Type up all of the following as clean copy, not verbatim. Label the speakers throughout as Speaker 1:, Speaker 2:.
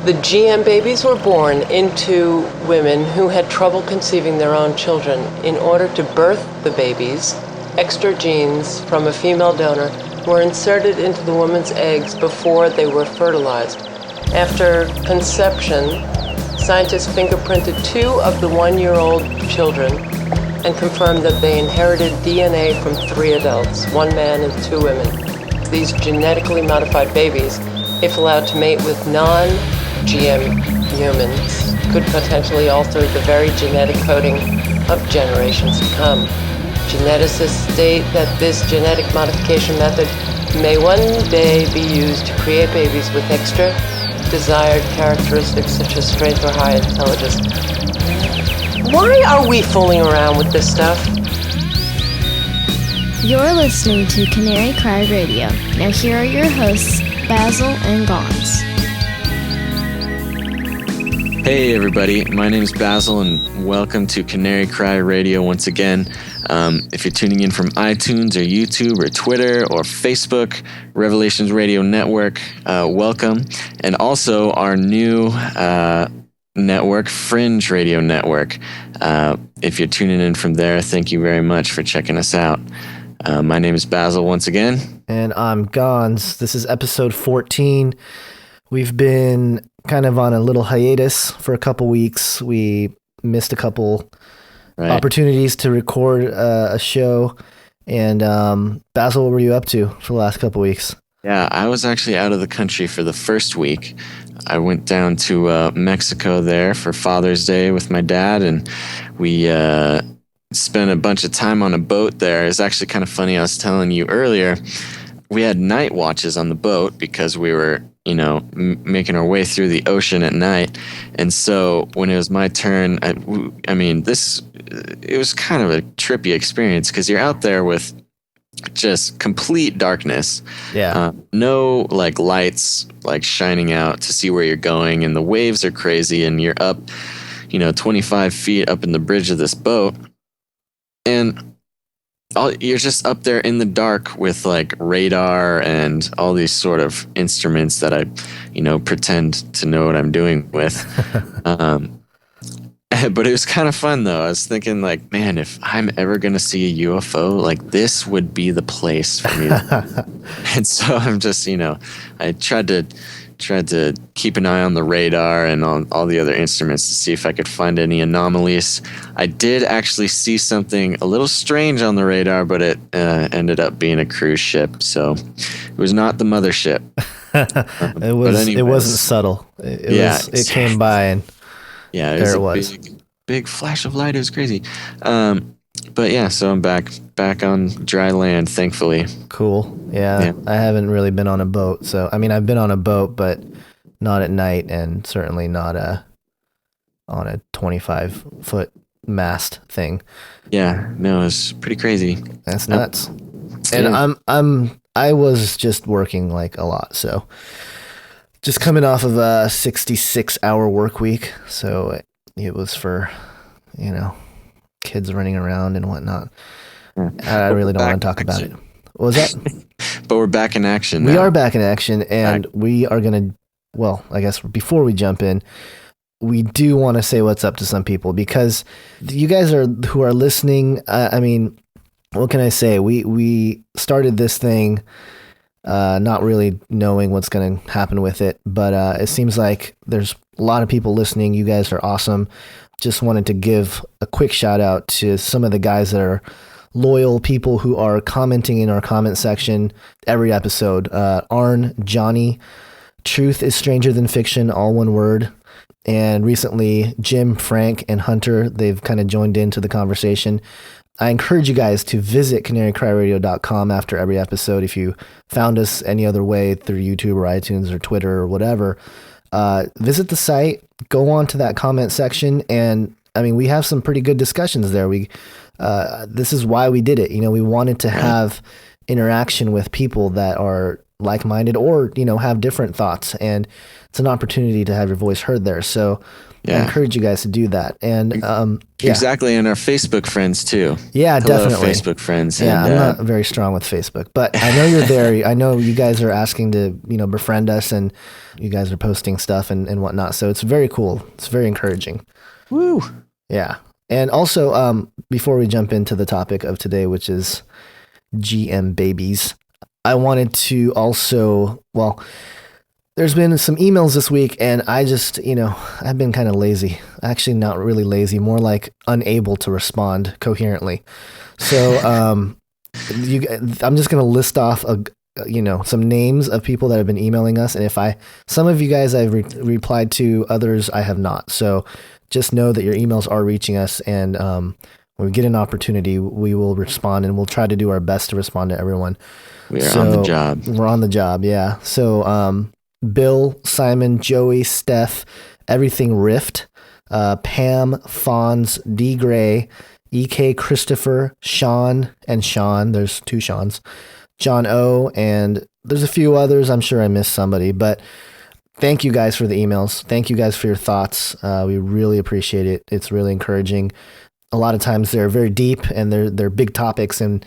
Speaker 1: The GM babies were born into women who had trouble conceiving their own children. In order to birth the babies, extra genes from a female donor were inserted into the woman's eggs before they were fertilized. After conception, scientists fingerprinted 2 of the 1-year-old children and confirmed that they inherited DNA from 3 adults, 1 man and 2 women. These genetically modified babies, if allowed to mate with non-GM humans, could potentially alter the very genetic coding of generations to come. Geneticists state that this genetic modification method may one day be used to create babies with extra desired characteristics such as strength or high intelligence. Why are we fooling around with this stuff?
Speaker 2: You're listening to Canary Cry Radio. Now here are your hosts, Basil and Gonz.
Speaker 3: Hey everybody, my name is Basil and welcome to Canary Cry Radio once again. If you're tuning in from iTunes or YouTube or Twitter or Facebook, Revelations Radio Network, welcome. And also our new network, Fringe Radio Network. If you're tuning in from there, thank you very much for checking us out. My name is Basil once again.
Speaker 4: And I'm Gonz. This is episode 14. We've been kind of on a little hiatus for a couple weeks. We missed a couple opportunities to record a show. And Basil, what were you up to for the last couple weeks?
Speaker 3: Yeah, I was actually out of the country for the first week. I went down to Mexico there for Father's Day with my dad, and we spent a bunch of time on a boat there. It's actually kind of funny. I was telling you earlier, we had night watches on the boat because we were, making our way through the ocean at night. And so when it was my turn, it was kind of a trippy experience because you're out there with just complete darkness.
Speaker 4: Yeah.
Speaker 3: No lights shining out to see where you're going, and the waves are crazy, and you're up, 25 feet up in the bridge of this boat. And you're just up there in the dark with radar and all these sort of instruments that I, pretend to know what I'm doing with. But it was kind of fun though. I was thinking man, if I'm ever going to see a UFO, this would be the place for me. And so I'm just, I tried to keep an eye on the radar and on all the other instruments to see if I could find any anomalies. I did actually see something a little strange on the radar, but it ended up being a cruise ship. So it was not the mothership.
Speaker 4: It wasn't subtle. It came by and
Speaker 3: there it was. Big flash of light. It was crazy. But yeah, so I'm back on dry land, thankfully.
Speaker 4: Cool. Yeah, I haven't really been on a boat. So, I've been on a boat, but not at night, and certainly not on a 25-foot mast thing.
Speaker 3: Yeah, no, it's pretty crazy.
Speaker 4: That's nuts. And I was just working a lot. So just coming off of a 66-hour work week. So it was for, kids running around and whatnot. I really don't want to talk about it. What was that?
Speaker 3: But we're back in action now.
Speaker 4: We are back in action, and we are going to, I guess before we jump in, we do want to say what's up to some people, because you guys who are listening, what can I say? We started this thing not really knowing what's going to happen with it, but it seems like there's a lot of people listening. You guys are awesome. Just wanted to give a quick shout out to some of the guys that are loyal people who are commenting in our comment section every episode. Arn, Johnny, Truth is Stranger Than Fiction, all one word. And recently, Jim, Frank, and Hunter, they've kind of joined into the conversation. I encourage you guys to visit canarycryradio.com after every episode. If you found us any other way through YouTube or iTunes or Twitter or whatever, visit the site, go on to that comment section, and we have some pretty good discussions there. This is why we did it. We wanted to have interaction with people that are like-minded or, have different thoughts. And it's an opportunity to have your voice heard there. So I encourage you guys to do that. And
Speaker 3: exactly. And our Facebook friends too.
Speaker 4: Yeah,
Speaker 3: Hello,
Speaker 4: definitely.
Speaker 3: Facebook friends.
Speaker 4: Yeah,
Speaker 3: and,
Speaker 4: I'm not very strong with Facebook, but I know you're there. I know you guys are asking to, befriend us, and you guys are posting stuff and whatnot. So it's very cool. It's very encouraging.
Speaker 3: Woo.
Speaker 4: Yeah. And also, before we jump into the topic of today, which is GM babies, I wanted to also, there's been some emails this week, and I just, I've been kind of lazy. Actually, not really lazy, more like unable to respond coherently. So I'm just going to list off some names of people that have been emailing us, and some of you guys I've replied to, others I have not. So just know that your emails are reaching us, and when we get an opportunity, we will respond, and we'll try to do our best to respond to everyone.
Speaker 3: We are on the job.
Speaker 4: We're on the job, yeah. So Bill, Simon, Joey, Steph, Everything Rift, Pam, Fonz, D. Gray, EK, Christopher, Sean, there's 2 Seans, John O, and there's a few others. I'm sure I missed somebody, but thank you guys for the emails. Thank you guys for your thoughts. We really appreciate it. It's really encouraging. A lot of times they're very deep, and they're big topics, and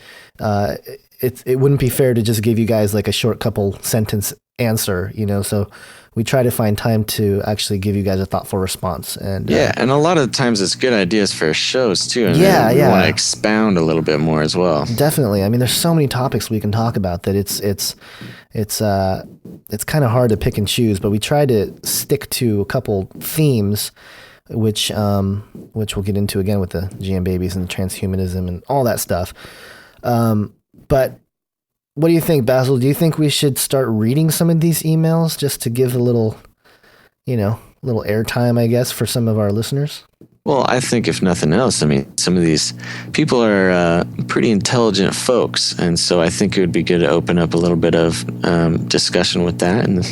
Speaker 4: it wouldn't be fair to just give you guys like a short couple sentence answer, so we try to find time to actually give you guys a thoughtful response. And
Speaker 3: and a lot of times it's good ideas for shows too, and we want to expound a little bit more as well.
Speaker 4: Definitely. I mean, there's so many topics we can talk about that it's kind of hard to pick and choose, but we try to stick to a couple themes, which we'll get into again with the GM babies and transhumanism and all that stuff. But what do you think, Basil? Do you think we should start reading some of these emails just to give a little airtime, I guess, for some of our listeners?
Speaker 3: Well, I think if nothing else, I mean, some of these people are pretty intelligent folks, and so I think it would be good to open up a little bit of discussion with that, and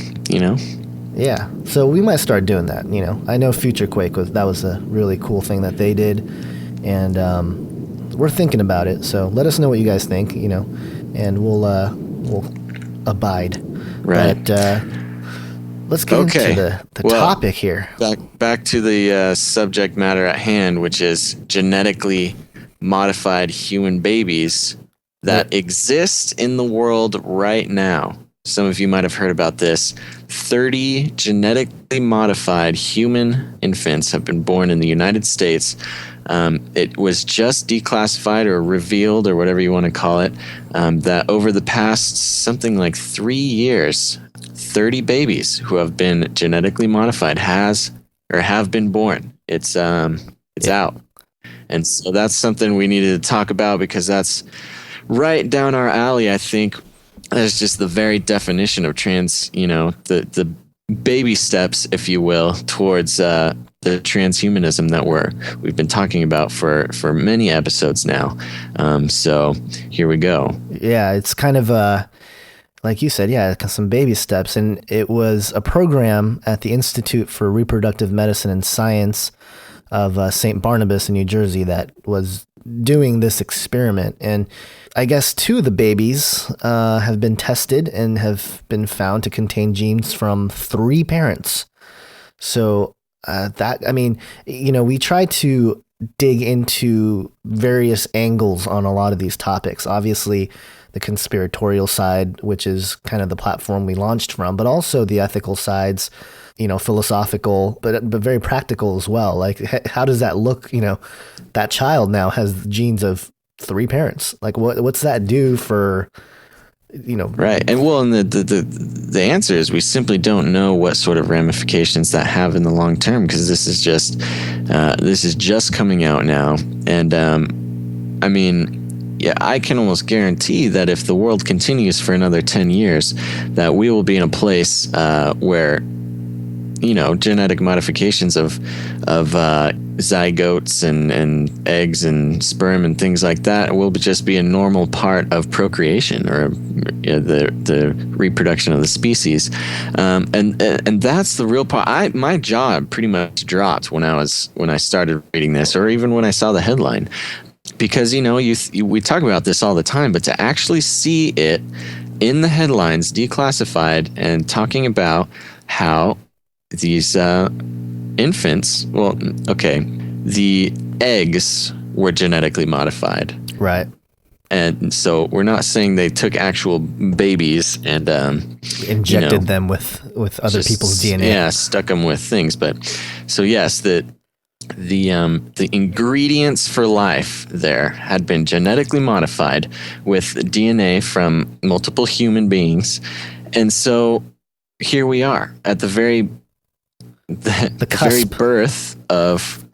Speaker 4: Yeah, so we might start doing that. I know Future Quake was a really cool thing that they did, and we're thinking about it. So let us know what you guys think, and we'll abide.
Speaker 3: Right.
Speaker 4: But let's get into the topic here.
Speaker 3: Back to the subject matter at hand, which is genetically modified human babies that exist in the world right now. Some of you might have heard about this. 30 genetically modified human infants have been born in the United States. It was just declassified or revealed, or whatever you want to call it, that over the past something like 3 years, 30 babies who have been genetically modified have been born. It's out. And so that's something we needed to talk about, because that's right down our alley, I think. That's just the very definition of trans, the baby steps, if you will, towards the transhumanism that we've been talking about for many episodes now. So here we go.
Speaker 4: Yeah, it's kind of like you said, some baby steps. And it was a program at the Institute for Reproductive Medicine and Science of St. Barnabas in New Jersey that was doing this experiment. And I guess 2 of the babies have been tested and have been found to contain genes from 3 parents. So we try to dig into various angles on a lot of these topics. Obviously, the conspiratorial side, which is kind of the platform we launched from, but also the ethical sides, philosophical, but very practical as well. Like, how does that look? That child now has genes of 3 parents. Like, what's that do for,
Speaker 3: Right. And the answer is we simply don't know what sort of ramifications that have in the long term, because this is just coming out now. And I can almost guarantee that if the world continues for another 10 years, that we will be in a place where genetic modifications of zygotes and eggs and sperm and things like that will just be a normal part of procreation, or the reproduction of the species. And that's the real part. My jaw pretty much dropped when I started reading this, or even when I saw the headline, because we talk about this all the time, but to actually see it in the headlines, declassified, and talking about how these infants, the eggs were genetically modified.
Speaker 4: Right.
Speaker 3: And so we're not saying they took actual babies and
Speaker 4: injected them with other people's DNA.
Speaker 3: Yeah, stuck them with things. But so yes, the ingredients for life there had been genetically modified with DNA from multiple human beings, and so here we are at the very birth of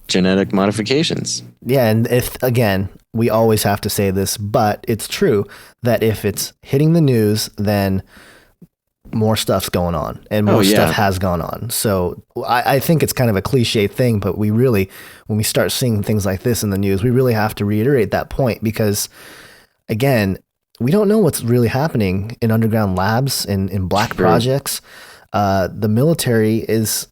Speaker 3: genetic modifications.
Speaker 4: Yeah, and if again, we always have to say this, but it's true that if it's hitting the news, then more stuff's going on, and more stuff has gone on. So I think it's kind of a cliche thing, but we really, when we start seeing things like this in the news, we really have to reiterate that point, because again, we don't know what's really happening in underground labs, in black projects. The military is,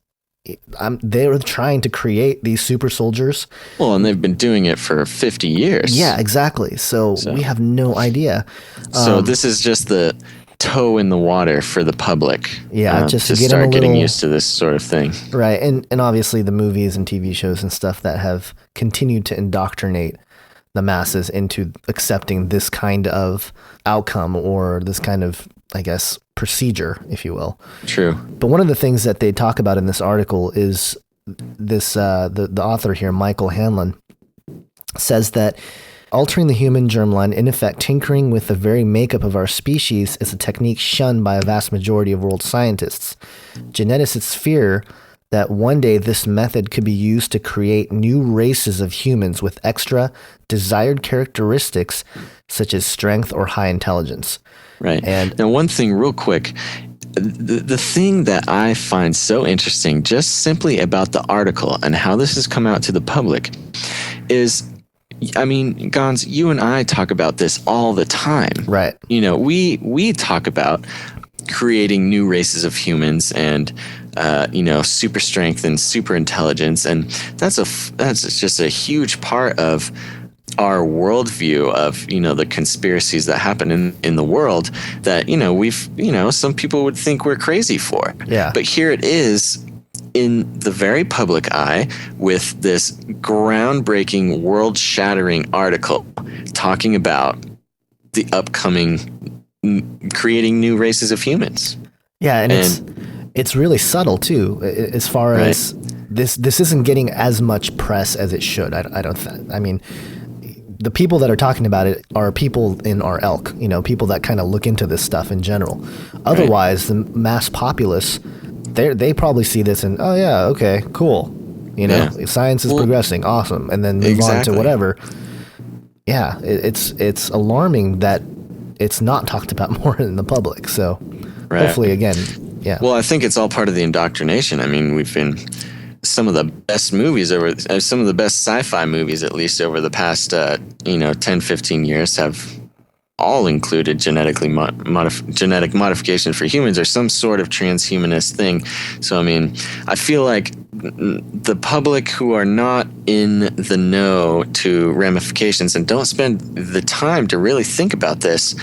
Speaker 4: they're trying to create these super soldiers.
Speaker 3: Well, and they've been doing it for 50 years.
Speaker 4: Yeah, exactly. So we have no idea.
Speaker 3: So this is just the toe in the water for the public.
Speaker 4: Yeah, just to
Speaker 3: start getting used to this sort of thing.
Speaker 4: Right. And obviously the movies and TV shows and stuff that have continued to indoctrinate the masses into accepting this kind of outcome, or this kind of, I guess, procedure, if you will.
Speaker 3: True.
Speaker 4: But one of the things that they talk about in this article is this, the author here, Michael Hanlon, says that altering the human germline, in effect tinkering with the very makeup of our species, is a technique shunned by a vast majority of world scientists. Geneticists fear that one day this method could be used to create new races of humans with extra desired characteristics such as strength or high intelligence.
Speaker 3: Right.
Speaker 4: And
Speaker 3: now, one thing real quick, the thing that I find so interesting just simply about the article and how this has come out to the public is, I mean, Gonz, you and I talk about this all the time.
Speaker 4: Right.
Speaker 3: You know, we talk about creating new races of humans and, super strength and super intelligence. And that's just a huge part of our worldview of, the conspiracies that happen in the world that, some people would think we're crazy for.
Speaker 4: Yeah.
Speaker 3: But here it is in the very public eye with this groundbreaking, world-shattering article talking about the upcoming creating new races of humans.
Speaker 4: Yeah, and it's really subtle too, as far as this isn't getting as much press as it should. I mean, the people that are talking about it are people in our ilk, people that kind of look into this stuff in general. Otherwise, the mass populace, they probably see this and, oh yeah, okay, cool. Science is progressing, awesome, and then move on to whatever. Yeah, it's alarming that it's not talked about more in the public. So hopefully, again, yeah.
Speaker 3: Well, I think it's all part of the indoctrination. I mean, we've been some of the best movies some of the best sci-fi movies, at least over the past 10, 15 years, have all included genetic modification for humans or some sort of transhumanist thing. So, I mean, I feel like the public who are not in the know to ramifications and don't spend the time to really think about this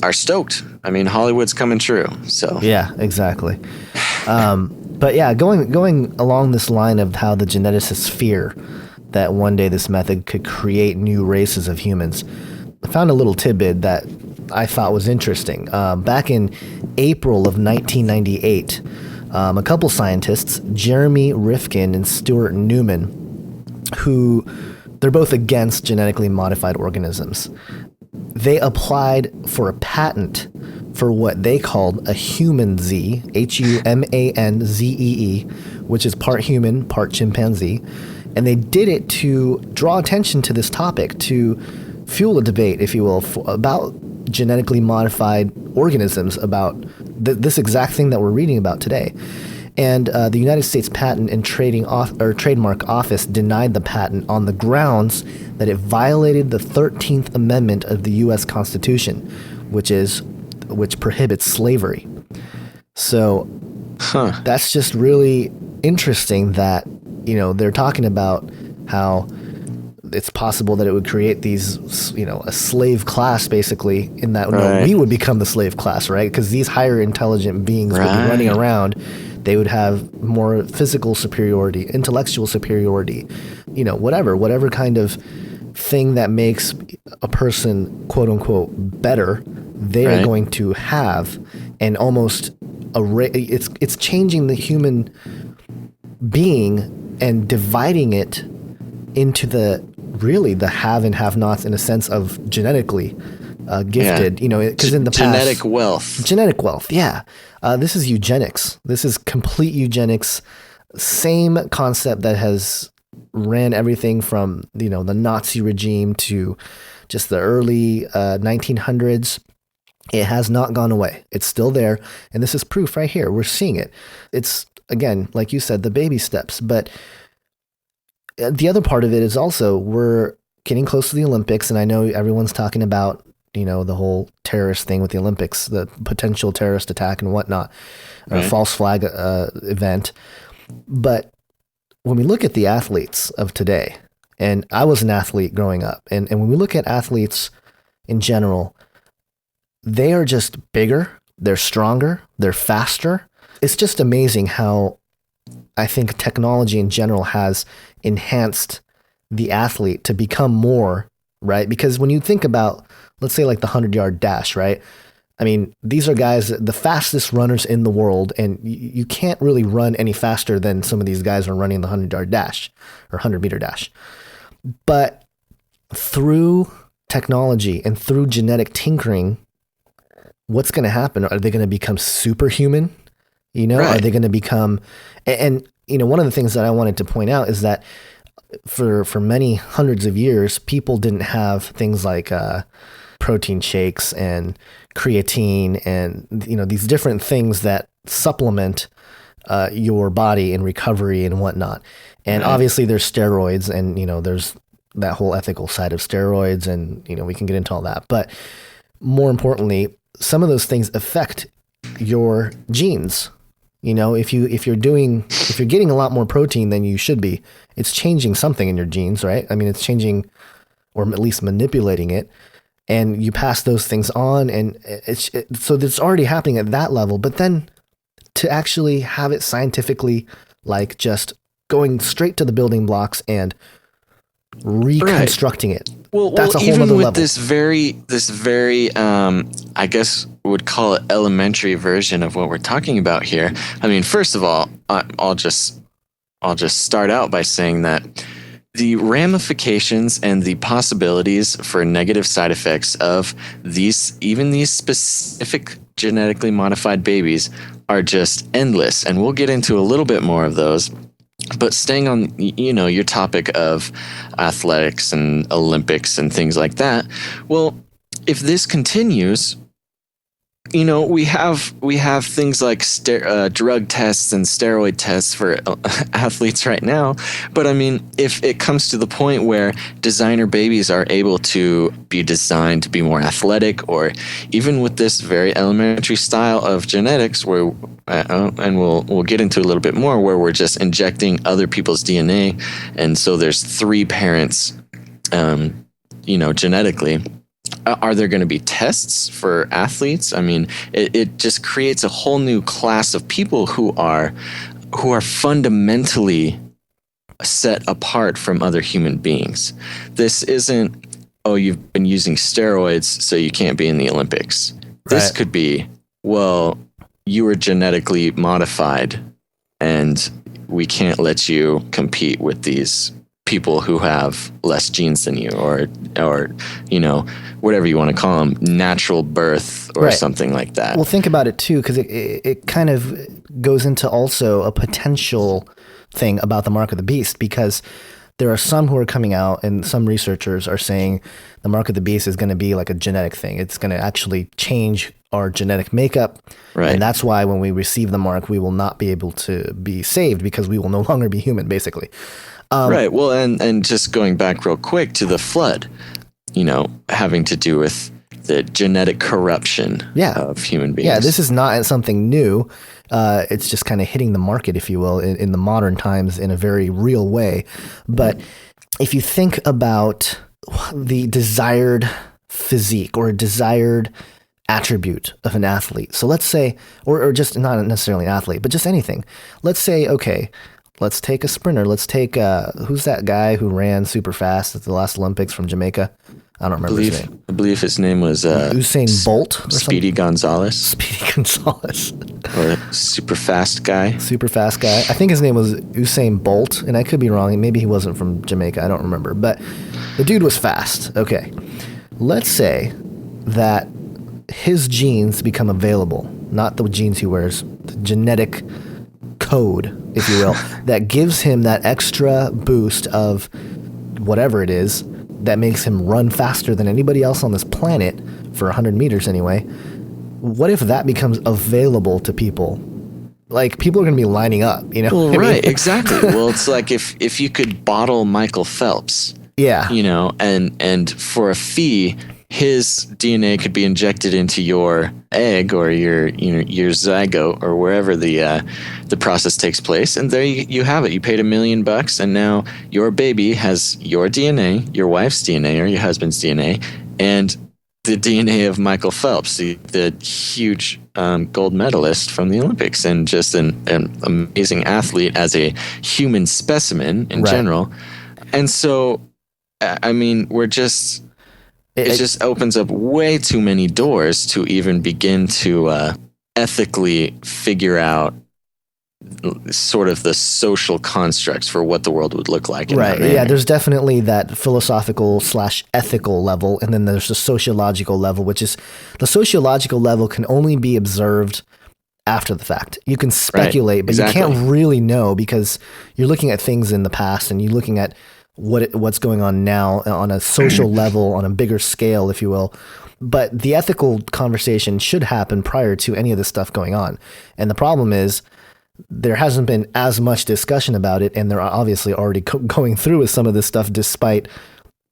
Speaker 3: are stoked. I mean, Hollywood's coming true. So
Speaker 4: yeah, exactly. But yeah, going along this line of how the geneticists fear that one day this method could create new races of humans, I found a little tidbit that I thought was interesting. Back in April of 1998, a couple scientists, Jeremy Rifkin and Stuart Newman, who they're both against genetically modified organisms, they applied for a patent for what they called a human Z, HUMANZEE, which is part human, part chimpanzee. And they did it to draw attention to this topic, to fuel a debate, if you will, about genetically modified organisms, about this exact thing that we're reading about today. And the United States Patent and Trademark Office denied the patent on the grounds that it violated the 13th Amendment of the U.S. Constitution, which prohibits slavery. So that's just really interesting that, they're talking about how it's possible that it would create these, a slave class, basically, in that
Speaker 3: Right.
Speaker 4: we would become the slave class, right? Because these higher intelligent beings would be running around. They would have more physical superiority, intellectual superiority, whatever kind of thing that makes a person, quote unquote, better, they are going to have, and almost it's changing the human being and dividing it into the have and have nots in a sense of genetically gifted, because in the past, genetic wealth. Yeah. This is eugenics. This is complete eugenics. Same concept that has ran everything from, the Nazi regime to just the early 1900s. It has not gone away. It's still there. And this is proof right here. We're seeing it. It's, again, like you said, the baby steps. But the other part of it is also we're getting close to the Olympics. And I know everyone's talking about, the whole terrorist thing with the Olympics, the potential terrorist attack and whatnot, false flag event. But when we look at the athletes of today, and I was an athlete growing up, and when we look at athletes in general, they are just bigger, they're stronger, they're faster. It's just amazing how I think technology in general has enhanced the athlete to become more, right? Because when you think about, let's say like the 100-yard dash, right? I mean, these are guys, the fastest runners in the world, and you can't really run any faster than some of these guys are running the 100-yard dash or 100-meter dash. But through technology and through genetic tinkering, what's going to happen? Are they going to become superhuman? Are they going to become, and one of the things that I wanted to point out is that for many hundreds of years, people didn't have things like protein shakes and creatine and, these different things that supplement your body in recovery and whatnot. And obviously there's steroids and, there's that whole ethical side of steroids and, we can get into all that. But more importantly, some of those things affect your genes. If you're getting a lot more protein than you should be, it's changing something in your genes, right? I mean, it's changing or at least manipulating it. And you pass those things on, and so it's already happening at that level. But then to actually have it scientifically, like just going straight to the building blocks and reconstructing it.
Speaker 3: Well,
Speaker 4: that's a whole
Speaker 3: even
Speaker 4: other
Speaker 3: with
Speaker 4: level.
Speaker 3: this very, I guess would call it elementary version of what we're talking about here. I mean, first of all, I'll just start out by saying that the ramifications and the possibilities for negative side effects of these specific genetically modified babies are just endless. And we'll get into a little bit more of those. But staying on, your topic of athletics and Olympics and things like that, well, if this continues, we have things like drug tests and steroid tests for athletes right now. But I mean, if it comes to the point where designer babies are able to be designed to be more athletic, or even with this very elementary style of genetics, where and we'll get into a little bit more, where we're just injecting other people's DNA, and so there's 3 parents, genetically. Are there going to be tests for athletes? I mean, it just creates a whole new class of people who are fundamentally set apart from other human beings. This isn't, you've been using steroids, so you can't be in the Olympics. Right. This could be, you were genetically modified, and we can't let you compete with these people who have less genes than you, or whatever you want to call them, natural birth or something like that. Well,
Speaker 4: think about it too, because it kind of goes into also a potential thing about the mark of the beast, because there are some who are coming out, and some researchers are saying the mark of the beast is going to be like a genetic thing. It's going to actually change our genetic makeup. Right. And that's why when we receive the mark, we will not be able to be saved, because we will no longer be human, basically.
Speaker 3: Right. Well, and just going back real quick to the flood, having to do with the genetic corruption of human beings.
Speaker 4: Yeah, this is not something new. It's just kind of hitting the market, if you will, in the modern times in a very real way. But if you think about the desired physique or a desired attribute of an athlete. So let's say, or just not necessarily an athlete, but just anything. Let's say, okay, let's take a sprinter. Let's take, who's that guy who ran super fast at the last Olympics from Jamaica? I don't remember his name.
Speaker 3: I believe his name was
Speaker 4: Usain Bolt or
Speaker 3: Speedy
Speaker 4: something?
Speaker 3: Gonzalez.
Speaker 4: Speedy Gonzalez.
Speaker 3: Or super fast guy.
Speaker 4: Super fast guy. I think his name was Usain Bolt, and I could be wrong. Maybe he wasn't from Jamaica. I don't remember. But the dude was fast. Okay. Let's say that his genes become available, not the genes he wears, the genetic code, if you will, that gives him that extra boost of whatever it is that makes him run faster than anybody else on this planet for 100 meters anyway. What if that becomes available to people? Like, people are going to be lining up, you know?
Speaker 3: Well, right, exactly. Well, it's like if you could bottle Michael Phelps,
Speaker 4: yeah,
Speaker 3: you know, and for a fee, his DNA could be injected into your egg or your zygote or wherever the process takes place, and there you have it. You paid $1 million, and now your baby has your DNA, your wife's DNA, or your husband's DNA, and the DNA of Michael Phelps, the huge gold medalist from the Olympics, and just an amazing athlete as a human specimen in general. And so, I mean, we're just... It just opens up way too many doors to even begin to ethically figure out sort of the social constructs for what the world would look like.
Speaker 4: Right. Yeah, there's definitely that philosophical / ethical level, and then there's the sociological level, which is the sociological level can only be observed after the fact. You can speculate, but you can't really know because you're looking at things in the past and you're looking at what's going on now on a social level, on a bigger scale, if you will. But the ethical conversation should happen prior to any of this stuff going on. And the problem is there hasn't been as much discussion about it, and they're obviously already going through with some of this stuff despite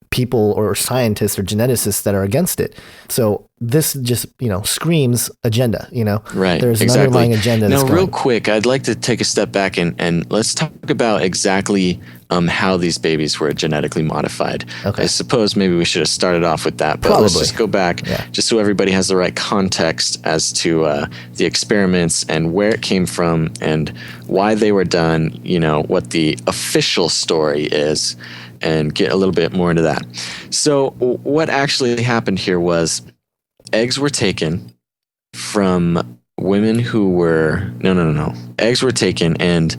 Speaker 4: people or scientists or geneticists that are against it. So this just, screams agenda,
Speaker 3: Right.
Speaker 4: There's an underlying agenda.
Speaker 3: Now, real quick, I'd like to take a step back and let's talk about exactly how these babies were genetically modified.
Speaker 4: Okay.
Speaker 3: I suppose maybe we should have started off with that, but
Speaker 4: Probably.
Speaker 3: let's just go back just so everybody has the right context as to the experiments and where it came from and why they were done, what the official story is, and get a little bit more into that. So what actually happened here was eggs were taken from women who were... No. Eggs were taken and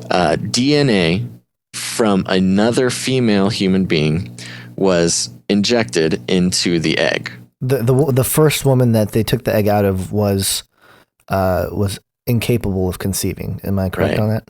Speaker 3: DNA from another female human being was injected into the egg.
Speaker 4: The first woman that they took the egg out of was incapable of conceiving. Am I correct on that?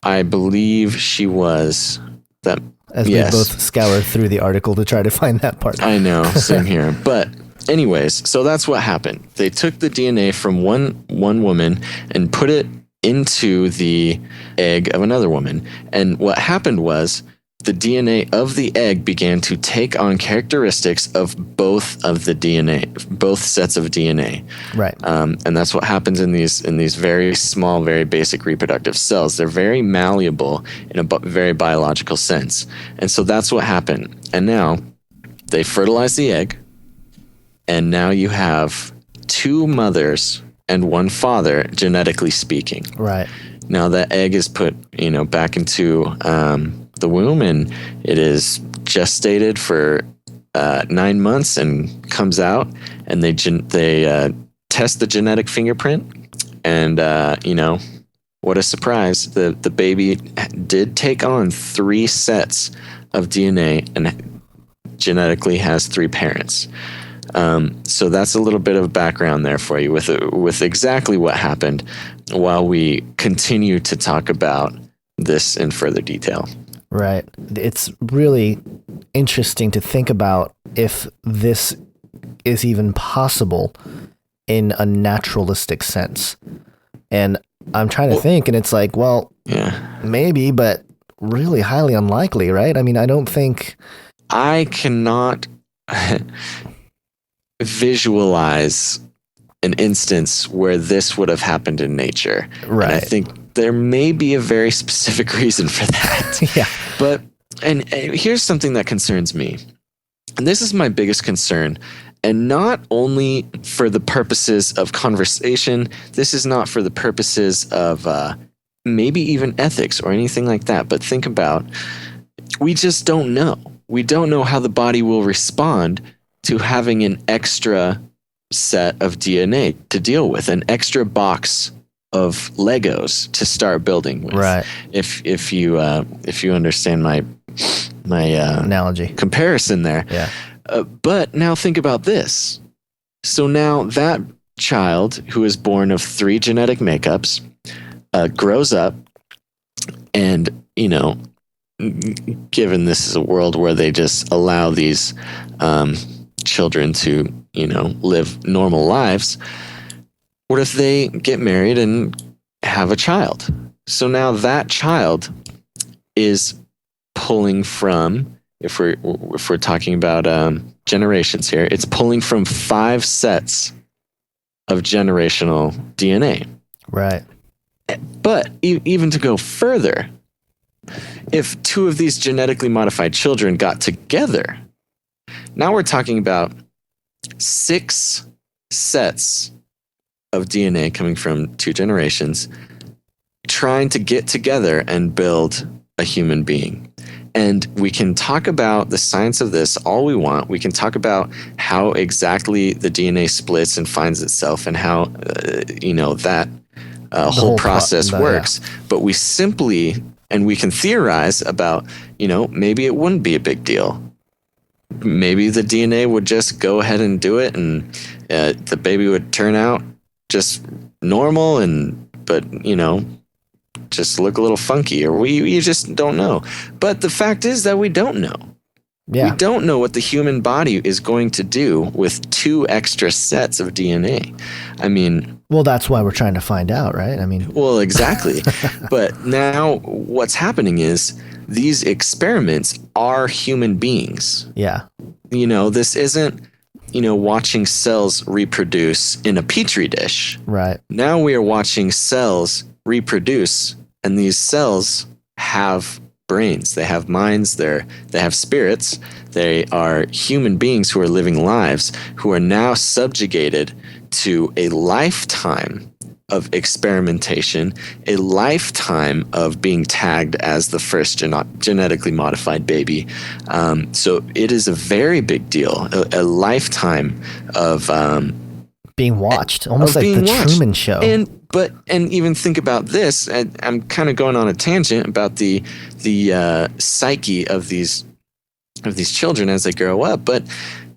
Speaker 3: I believe she was... That.
Speaker 4: As we both scour through the article to try to find that part.
Speaker 3: I know, same here. But anyways, so that's what happened. They took the DNA from one woman and put it into the egg of another woman. And what happened was the DNA of the egg began to take on characteristics of both of the DNA, both sets of DNA.
Speaker 4: Right.
Speaker 3: And that's what happens in these very small, very basic reproductive cells. They're very malleable in a very biological sense. And so that's what happened. And now they fertilize the egg, and now you have two mothers and one father, genetically speaking.
Speaker 4: Right.
Speaker 3: Now that egg is put, back into the womb, and it is gestated for 9 months and comes out, and they test the genetic fingerprint, and what a surprise! The baby did take on 3 sets of DNA and genetically has 3 parents. So that's a little bit of background there for you with exactly what happened while we continue to talk about this in further detail.
Speaker 4: Right. It's really interesting to think about if this is even possible in a naturalistic sense. And I'm trying to think, and it's like, well, maybe, but really highly unlikely, right? I mean, I don't think...
Speaker 3: I cannot visualize an instance where this would have happened in nature.
Speaker 4: Right.
Speaker 3: And I think there may be a very specific reason for that.
Speaker 4: Yeah.
Speaker 3: But and here's something that concerns me. And this is my biggest concern. And not only for the purposes of conversation, this is not for the purposes of maybe even ethics or anything like that. But think about, we just don't know. We don't know how the body will respond to having an extra set of DNA to deal with, an extra box of Legos to start building with.
Speaker 4: Right.
Speaker 3: If you understand my
Speaker 4: analogy
Speaker 3: comparison there.
Speaker 4: Yeah.
Speaker 3: But now think about this. So now that child who is born of 3 genetic makeups grows up, and, you know, given this is a world where they just allow these children to, you know, live normal lives, what if they get married and have a child? So now that child is pulling from, if we're talking about generations here, it's pulling from 5 sets of generational DNA.
Speaker 4: Right.
Speaker 3: But even to go further, if 2 of these genetically modified children got together, now we're talking about 6 sets of DNA coming from 2 generations trying to get together and build a human being. And we can talk about the science of this all we want. We can talk about how exactly the DNA splits and finds itself, and how, that whole process works. Yeah. But we simply, and we can theorize about, maybe it wouldn't be a big deal. Maybe the DNA would just go ahead and do it, and the baby would turn out just normal, but just look a little funky, or you just don't know. But the fact is that we don't know. Yeah. We don't know what the human body is going to do with 2 extra sets of DNA. I mean...
Speaker 4: Well, that's why we're trying to find out, right? I mean...
Speaker 3: Well, exactly. But now what's happening is these experiments are human beings.
Speaker 4: Yeah.
Speaker 3: This isn't, watching cells reproduce in a petri dish.
Speaker 4: Right.
Speaker 3: Now we are watching cells reproduce, and these cells have brains, they have minds, they have spirits, they are human beings who are living lives, who are now subjugated to a lifetime of experimentation, a lifetime of being tagged as the first genetically modified baby. So it is a very big deal, a lifetime of
Speaker 4: being watched, almost like the Truman Show.
Speaker 3: And even think about this. I'm kind of going on a tangent about the psyche of these children as they grow up. But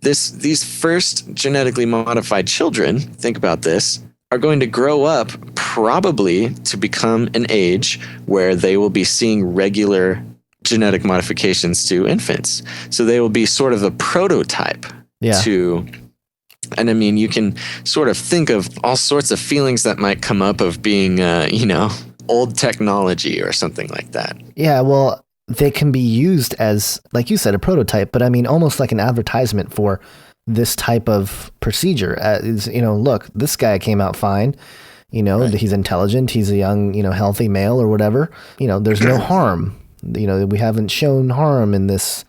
Speaker 3: these first genetically modified children, think about this, are going to grow up probably to become an age where they will be seeing regular genetic modifications to infants. So they will be sort of a prototype to. And I mean, you can sort of think of all sorts of feelings that might come up of being, old technology or something like that.
Speaker 4: Yeah, well, they can be used as, like you said, a prototype, but I mean, almost like an advertisement for this type of procedure. Look, this guy came out fine. Right. He's intelligent. He's a young, healthy male or whatever. There's no harm. We haven't shown harm in this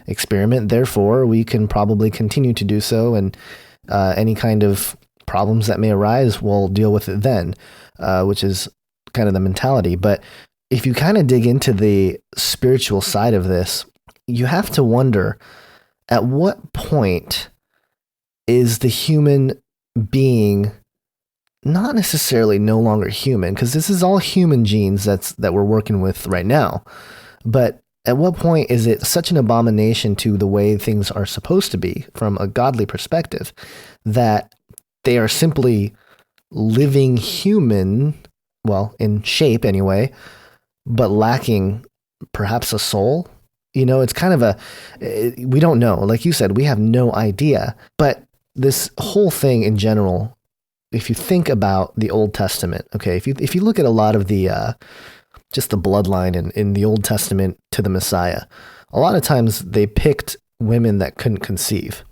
Speaker 4: experiment. Therefore, we can probably continue to do so, and any kind of problems that may arise, we'll deal with it then, which is kind of the mentality. But if you kind of dig into the spiritual side of this, you have to wonder, at what point is the human being not necessarily no longer human? Because this is all human genes that we're working with right now. But at what point is it such an abomination to the way things are supposed to be from a godly perspective that they are simply living human, well, in shape anyway, but lacking perhaps a soul? It's kind of we don't know. Like you said, we have no idea. But this whole thing in general, if you think about the Old Testament, okay, if you look at a lot of the just the bloodline in the Old Testament to the Messiah, a lot of times they picked women that couldn't conceive.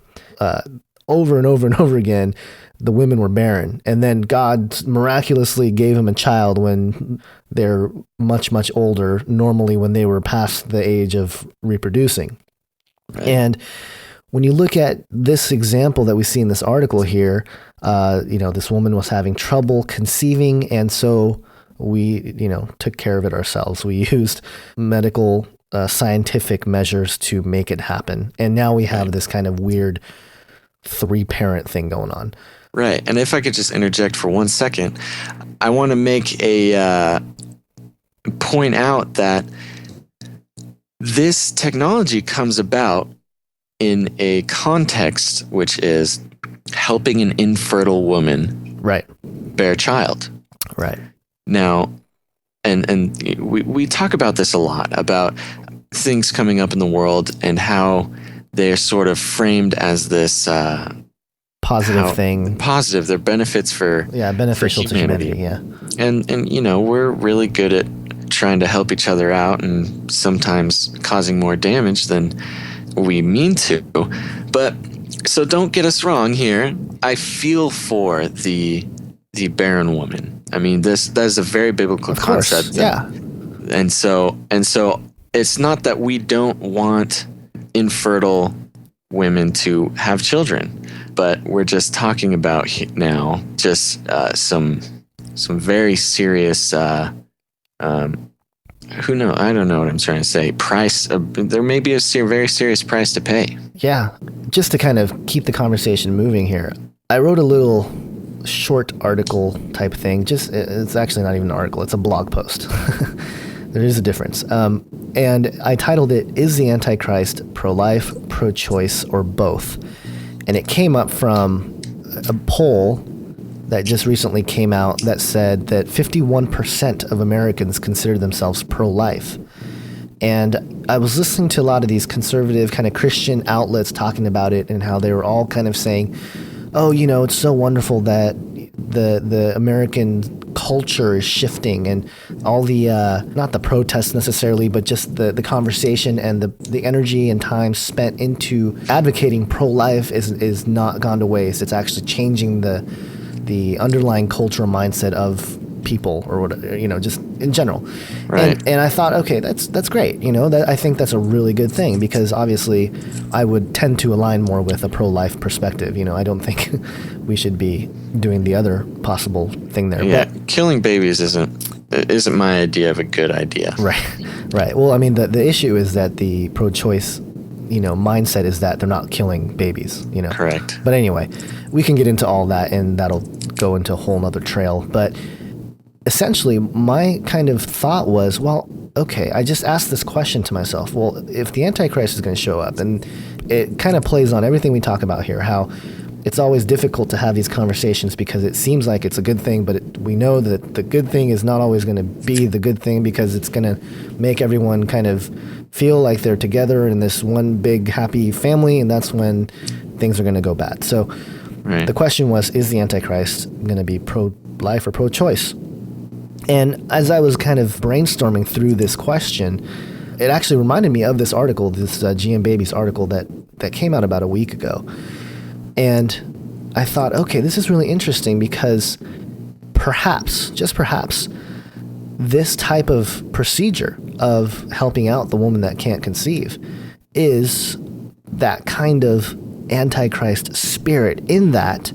Speaker 4: over and over and over again, the women were barren. And then God miraculously gave them a child when they're much, much older, normally when they were past the age of reproducing. Right. And when you look at this example that we see in this article here, this woman was having trouble conceiving, and so we, took care of it ourselves. We used medical, scientific measures to make it happen. And now we have this kind of weird 3-parent thing going on.
Speaker 3: Right. And if I could just interject for 1 second, I want to make point out that this technology comes about in a context which is helping an infertile woman bear a child.
Speaker 4: Right.
Speaker 3: Now, and we talk about this a lot, about things coming up in the world and how they're sort of framed as this
Speaker 4: positive thing.
Speaker 3: Positive. They're benefits for
Speaker 4: beneficial to humanity. Yeah.
Speaker 3: And we're really good at trying to help each other out and sometimes causing more damage than we mean to. But so don't get us wrong here. I feel for the barren woman. I mean, that is a very biblical concept.
Speaker 4: Yeah.
Speaker 3: And so it's not that we don't want infertile women to have children, but we're just talking about now just some very serious who knows? I don't know what I'm trying to say. Price. There may be a very serious price to pay.
Speaker 4: Yeah. Just to kind of keep the conversation moving here, I wrote a little short article type thing. It's actually not even an article. It's a blog post. There is a difference. And I titled it, "Is the Antichrist pro-life, pro-choice, or both?" And it came up from a poll that just recently came out that said that 51% of Americans consider themselves pro-life. And I was listening to a lot of these conservative kind of Christian outlets talking about it and how they were all kind of saying, oh, it's so wonderful that the American culture is shifting, and all the, not the protests necessarily, but just the conversation and the energy and time spent into advocating pro-life is not gone to waste. It's actually changing the underlying cultural mindset of people, or whatever, just in general.
Speaker 3: Right.
Speaker 4: And I thought, okay, that's great. I think that's a really good thing, because obviously I would tend to align more with a pro-life perspective. I don't think we should be doing the other possible thing there.
Speaker 3: Yeah, but killing babies isn't my idea of a good idea.
Speaker 4: Right. Well, I mean, the issue is that the pro-choice mindset is that they're not killing babies,
Speaker 3: Correct.
Speaker 4: But anyway, we can get into all that, and that'll go into a whole nother trail. But essentially, my kind of thought was, well, okay, I just asked this question to myself. Well, if the Antichrist is going to show up, and it kind of plays on everything we talk about here, how it's always difficult to have these conversations because it seems like it's a good thing, but we know that the good thing is not always going to be the good thing, because it's going to make everyone kind of feel like they're together in this one big happy family, and that's when things are going to go bad. So The question was, is the Antichrist going to be pro-life or pro-choice? And as I was kind of brainstorming through this question, it actually reminded me of this article, this GM Babies article that came out about a week ago. And I thought, okay, this is really interesting, because perhaps, just perhaps, this type of procedure of helping out the woman that can't conceive is that kind of Antichrist spirit, in that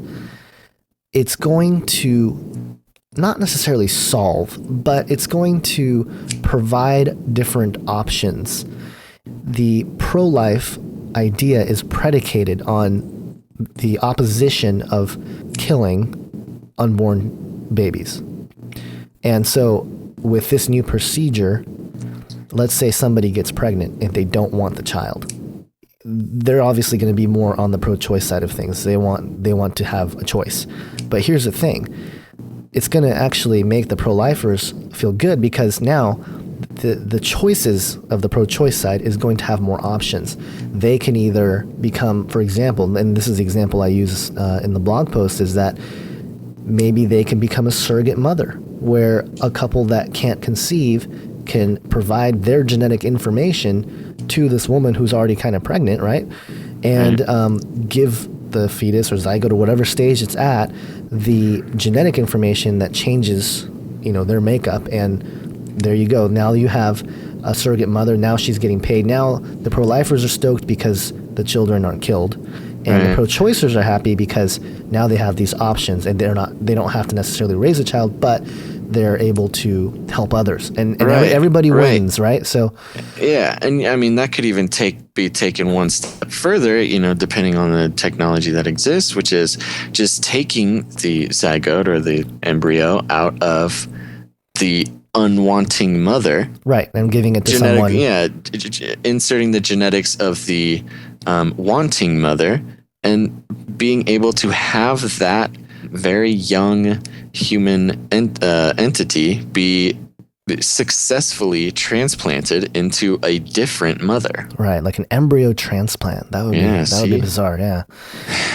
Speaker 4: it's going to not necessarily solve, but it's going to provide different options. The pro-life idea is predicated on the opposition of killing unborn babies. And so with this new procedure, let's say somebody gets pregnant and they don't want the child. They're obviously going to be more on the pro-choice side of things. They want to have a choice. But here's the thing. It's going to actually make the pro-lifers feel good, because now the choices of the pro-choice side is going to have more options. They can either become, for example, and this is the example I use in the blog post, is that maybe they can become a surrogate mother, where a couple that can't conceive can provide their genetic information to this woman who's already kind of pregnant, right? And give the fetus or zygote or whatever stage it's at, the genetic information that changes, their makeup. And there you go. Now you have a surrogate mother. Now she's getting paid. Now the pro-lifers are stoked because the children aren't killed. And the pro-choicers are happy because now they have these options, and they don't have to necessarily raise a child, but they're able to help others, and everybody wins, right? So,
Speaker 3: yeah, and I mean that could even be taken one step further, depending on the technology that exists, which is just taking the zygote or the embryo out of the unwanting mother,
Speaker 4: right, and giving it to someone.
Speaker 3: Yeah, inserting the genetics of the wanting mother, and being able to have that very young human entity be successfully transplanted into a different mother.
Speaker 4: Right, like an embryo transplant. That would be bizarre. Yeah.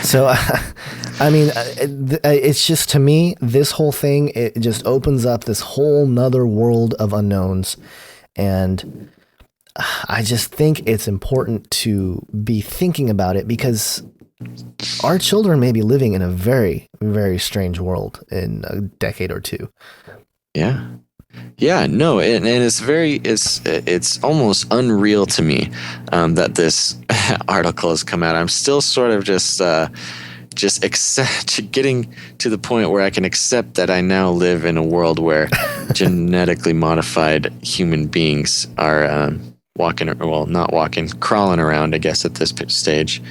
Speaker 4: So, I mean, it's just, to me, this whole thing, it just opens up this whole nother world of unknowns, and I just think it's important to be thinking about it, because our children may be living in a very, very strange world in a decade or two.
Speaker 3: Yeah. Yeah, no, and it's almost unreal to me that this article has come out. I'm still sort of just getting to the point where I can accept that I now live in a world where genetically modified human beings are crawling around, I guess, at this stage.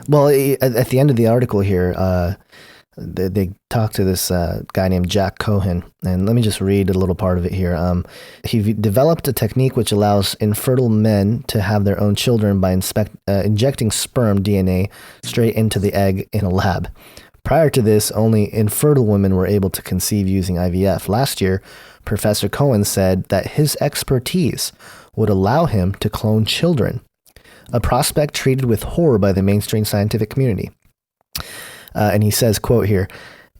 Speaker 4: Well, at the end of the article here, they talked to this guy named Jack Cohen, and let me just read a little part of it here. He developed a technique which allows infertile men to have their own children by injecting sperm DNA straight into the egg in a lab. Prior to this, only infertile women were able to conceive using IVF. Last year, Professor Cohen said that his expertise would allow him to clone children, a prospect treated with horror by the mainstream scientific community. And he says, quote here,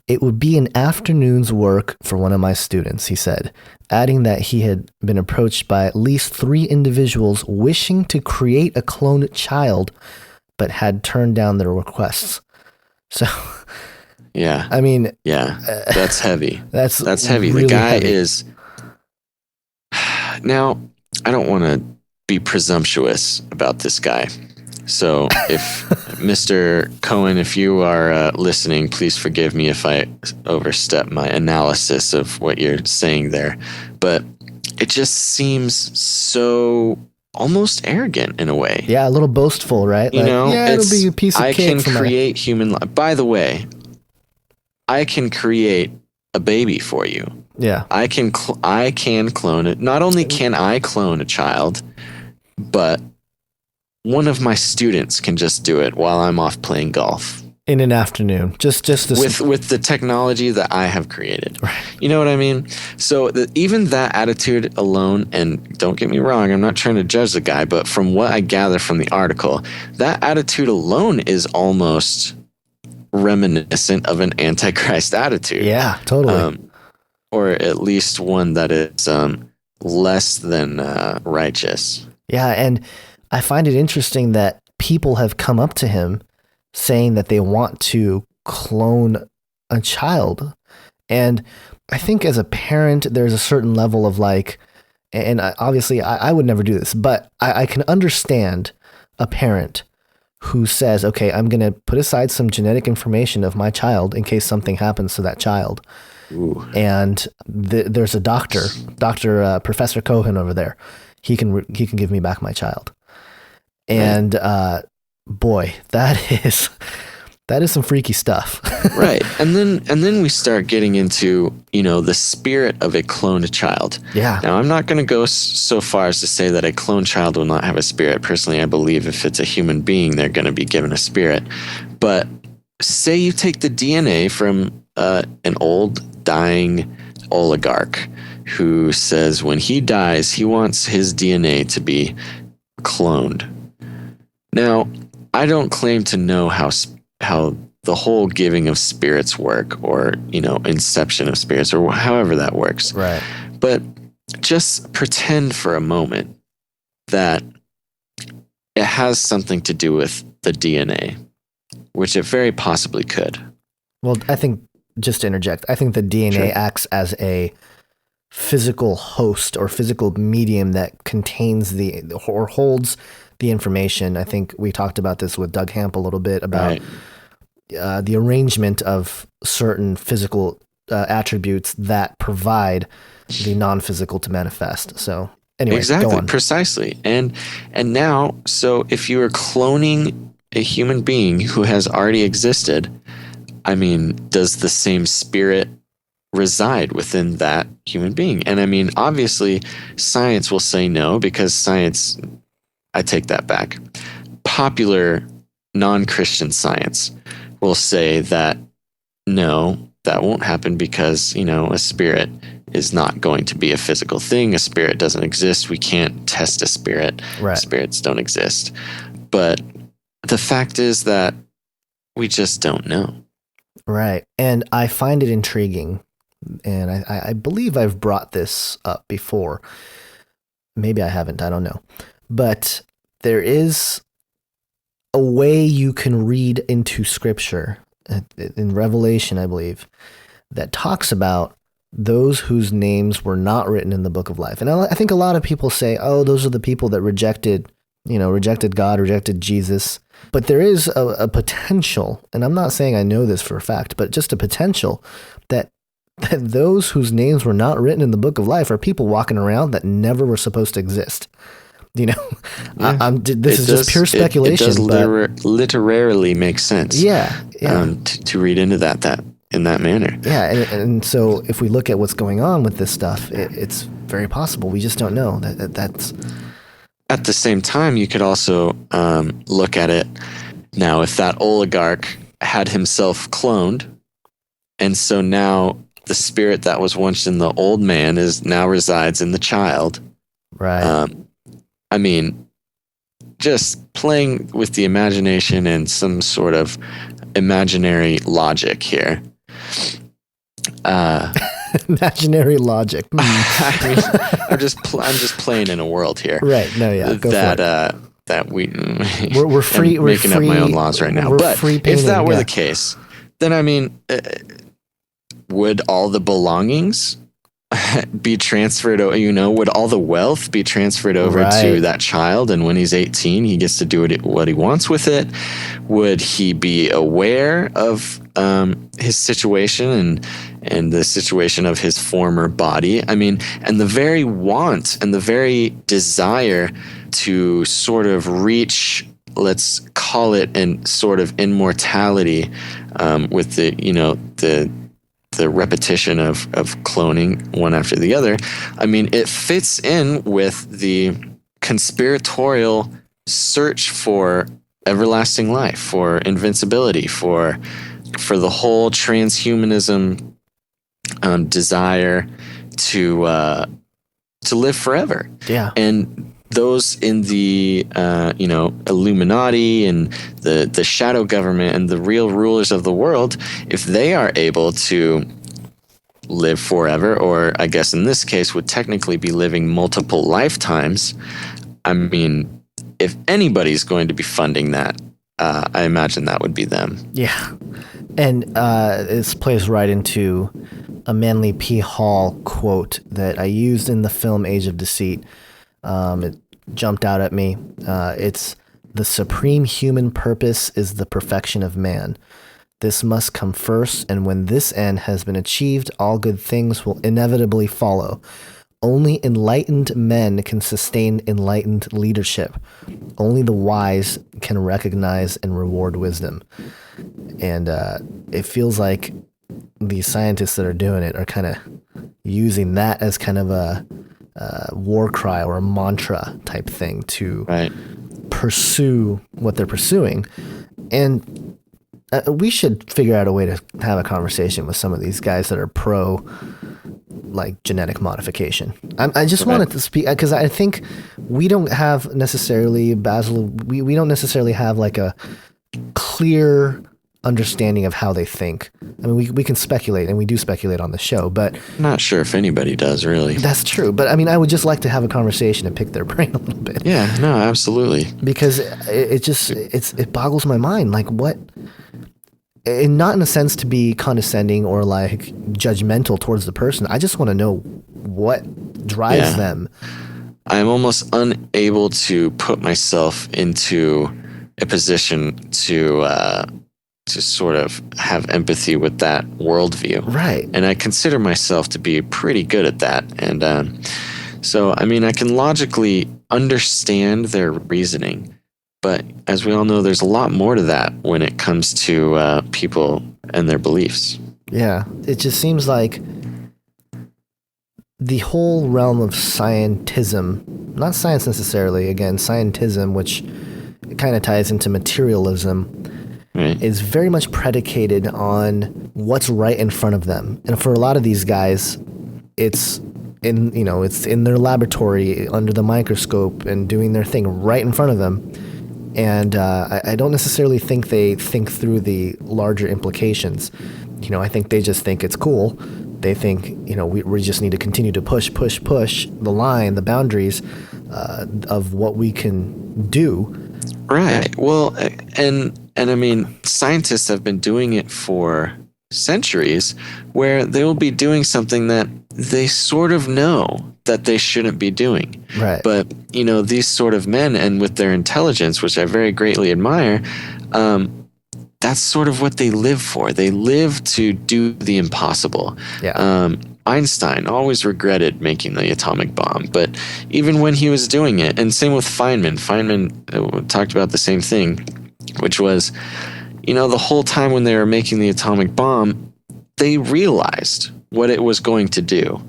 Speaker 4: "It would be an afternoon's work for one of my students," he said, adding that he had been approached by at least 3 individuals wishing to create a cloned child, but had turned down their requests. So,
Speaker 3: yeah,
Speaker 4: I mean,
Speaker 3: yeah, that's heavy.
Speaker 4: That's
Speaker 3: heavy.
Speaker 4: Really
Speaker 3: the guy
Speaker 4: heavy.
Speaker 3: is. Now, I don't want to be presumptuous about this guy. So if Mr. Cohen, if you are listening, please forgive me if I overstep my analysis of what you're saying there. But it just seems so almost arrogant in a way.
Speaker 4: Yeah, a little boastful, right? It'll be a piece of cake.
Speaker 3: I can create human life. By the way, I can create a baby for you.
Speaker 4: Yeah.
Speaker 3: I can clone it. Not only can I clone a child, but one of my students can just do it while I'm off playing golf
Speaker 4: in an afternoon. Just this
Speaker 3: with the technology that I have created.
Speaker 4: Right.
Speaker 3: You know what I mean? So even that attitude alone, and don't get me wrong, I'm not trying to judge the guy, but from what I gather from the article, that attitude alone is almost reminiscent of an Antichrist attitude.
Speaker 4: Yeah, totally.
Speaker 3: Or at least one that is less than righteous.
Speaker 4: Yeah, and I find it interesting that people have come up to him saying that they want to clone a child. And I think as a parent, there's a certain level of and obviously I would never do this, but I can understand a parent who says, okay, I'm going to put aside some genetic information of my child in case something happens to that child.
Speaker 3: Ooh.
Speaker 4: And there's a Professor Cohen over there. He can give me back my child. And boy, that is some freaky stuff.
Speaker 3: Right. And then we start getting into, the spirit of a cloned child.
Speaker 4: Yeah.
Speaker 3: Now, I'm not going to go so far as to say that a cloned child will not have a spirit. Personally, I believe if it's a human being, they're going to be given a spirit. But say you take the DNA from an old dying oligarch who says when he dies, he wants his DNA to be cloned. Now, I don't claim to know how the whole giving of spirits work, or, inception of spirits, or however that works.
Speaker 4: Right.
Speaker 3: But just pretend for a moment that it has something to do with the DNA. which it very possibly could.
Speaker 4: Well, I think, just to interject, I think the DNA acts as a physical host or physical medium that contains or holds the information. I think we talked about this with Doug Hamp a little bit about the arrangement of certain physical attributes that provide the non-physical to manifest. So anyway,
Speaker 3: exactly,
Speaker 4: go on.
Speaker 3: Precisely. And now, so if you are cloning a human being who has already existed, I mean, does the same spirit reside within that human being? And I mean, obviously, science will say no, because science, I take that back. Popular non-Christian science will say that no, that won't happen because, a spirit is not going to be a physical thing. A spirit doesn't exist. We can't test a spirit.
Speaker 4: Right.
Speaker 3: Spirits don't exist. But the fact is that we just don't know.
Speaker 4: Right. And I find it intriguing. And I believe I've brought this up before. Maybe I haven't. I don't know. But there is a way you can read into Scripture, in Revelation, I believe, that talks about those whose names were not written in the book of life. And I think a lot of people say, oh, those are the people that rejected God, rejected Jesus. But there is a potential, and I'm not saying I know this for a fact, but just a potential that those whose names were not written in the book of life are people walking around that never were supposed to exist. This is just pure speculation.
Speaker 3: It does literally make sense.
Speaker 4: Yeah.
Speaker 3: To read into that in that manner.
Speaker 4: Yeah, and so if we look at what's going on with this stuff, it's very possible. We just don't know. That's.
Speaker 3: At the same time, you could also look at it now. If that oligarch had himself cloned, and so now the spirit that was once in the old man now resides in the child.
Speaker 4: Right.
Speaker 3: I mean, just playing with the imagination and some sort of imaginary logic here.
Speaker 4: Imaginary logic.
Speaker 3: I mean, I'm just playing in a world here.
Speaker 4: Right. No. Yeah. Go for it.
Speaker 3: That
Speaker 4: we're free. We're
Speaker 3: making
Speaker 4: free,
Speaker 3: up my own laws right now. But if that were the case, then I mean, would all the belongings be transferred? Would all the wealth be transferred over to that child? And when he's 18, he gets to do what he wants with it. Would he be aware of his situation and the situation of his former body? I mean, and the very want and the very desire to sort of reach, let's call it, an sort of immortality, with the repetition of cloning one after the other. I mean, it fits in with the conspiratorial search for everlasting life, for invincibility, for the whole transhumanism desire to live forever.
Speaker 4: Yeah.
Speaker 3: And those in the Illuminati and the shadow government and the real rulers of the world, if they are able to live forever, or I guess in this case would technically be living multiple lifetimes, I mean, if anybody's going to be funding that, I imagine that would be them.
Speaker 4: Yeah. And this plays right into a Manly P. Hall quote that I used in the film Age of Deceit. It jumped out at me. It's, "The supreme human purpose is the perfection of man. This must come first, and when this end has been achieved, all good things will inevitably follow. Only enlightened men can sustain enlightened leadership. Only the wise can recognize and reward wisdom." And it feels like the scientists that are doing it are kind of using that as kind of a war cry or a mantra type thing to pursue what they're pursuing. And we should figure out a way to have a conversation with some of these guys that are pro like genetic modification. I just wanted to speak because I think we don't have necessarily, Basil, we don't necessarily have like a clear understanding of how they think. I mean, we can speculate, and we do speculate on the show, but
Speaker 3: I'm not sure if anybody does, really.
Speaker 4: That's true. But I mean, I would just like to have a conversation and pick their brain a little bit.
Speaker 3: Yeah, no, absolutely.
Speaker 4: Because it boggles my mind. Like, what and not in a sense to be condescending or like judgmental towards the person. I just want to know what drives them.
Speaker 3: I'm almost unable to put myself into a position to sort of have empathy with that worldview.
Speaker 4: Right.
Speaker 3: And I consider myself to be pretty good at that. And so, I mean, I can logically understand their reasoning, but as we all know, there's a lot more to that when it comes to people and their beliefs.
Speaker 4: Yeah. It just seems like the whole realm of scientism, not science necessarily, again, scientism, which kind of ties into materialism,
Speaker 3: right,
Speaker 4: is very much predicated on what's right in front of them. And for a lot of these guys, it's in their laboratory under the microscope and doing their thing right in front of them. And I don't necessarily think they think through the larger implications. I think they just think it's cool. They think, we just need to continue to push the line, the boundaries of what we can do.
Speaker 3: Right. Well, and I mean, scientists have been doing it for centuries, where they will be doing something that they sort of know that they shouldn't be doing.
Speaker 4: Right.
Speaker 3: But, these sort of men, and with their intelligence, which I very greatly admire, that's sort of what they live for. They live to do the impossible.
Speaker 4: Yeah.
Speaker 3: Einstein always regretted making the atomic bomb, but even when he was doing it, and same with Feynman talked about the same thing, which was, the whole time when they were making the atomic bomb, they realized what it was going to do,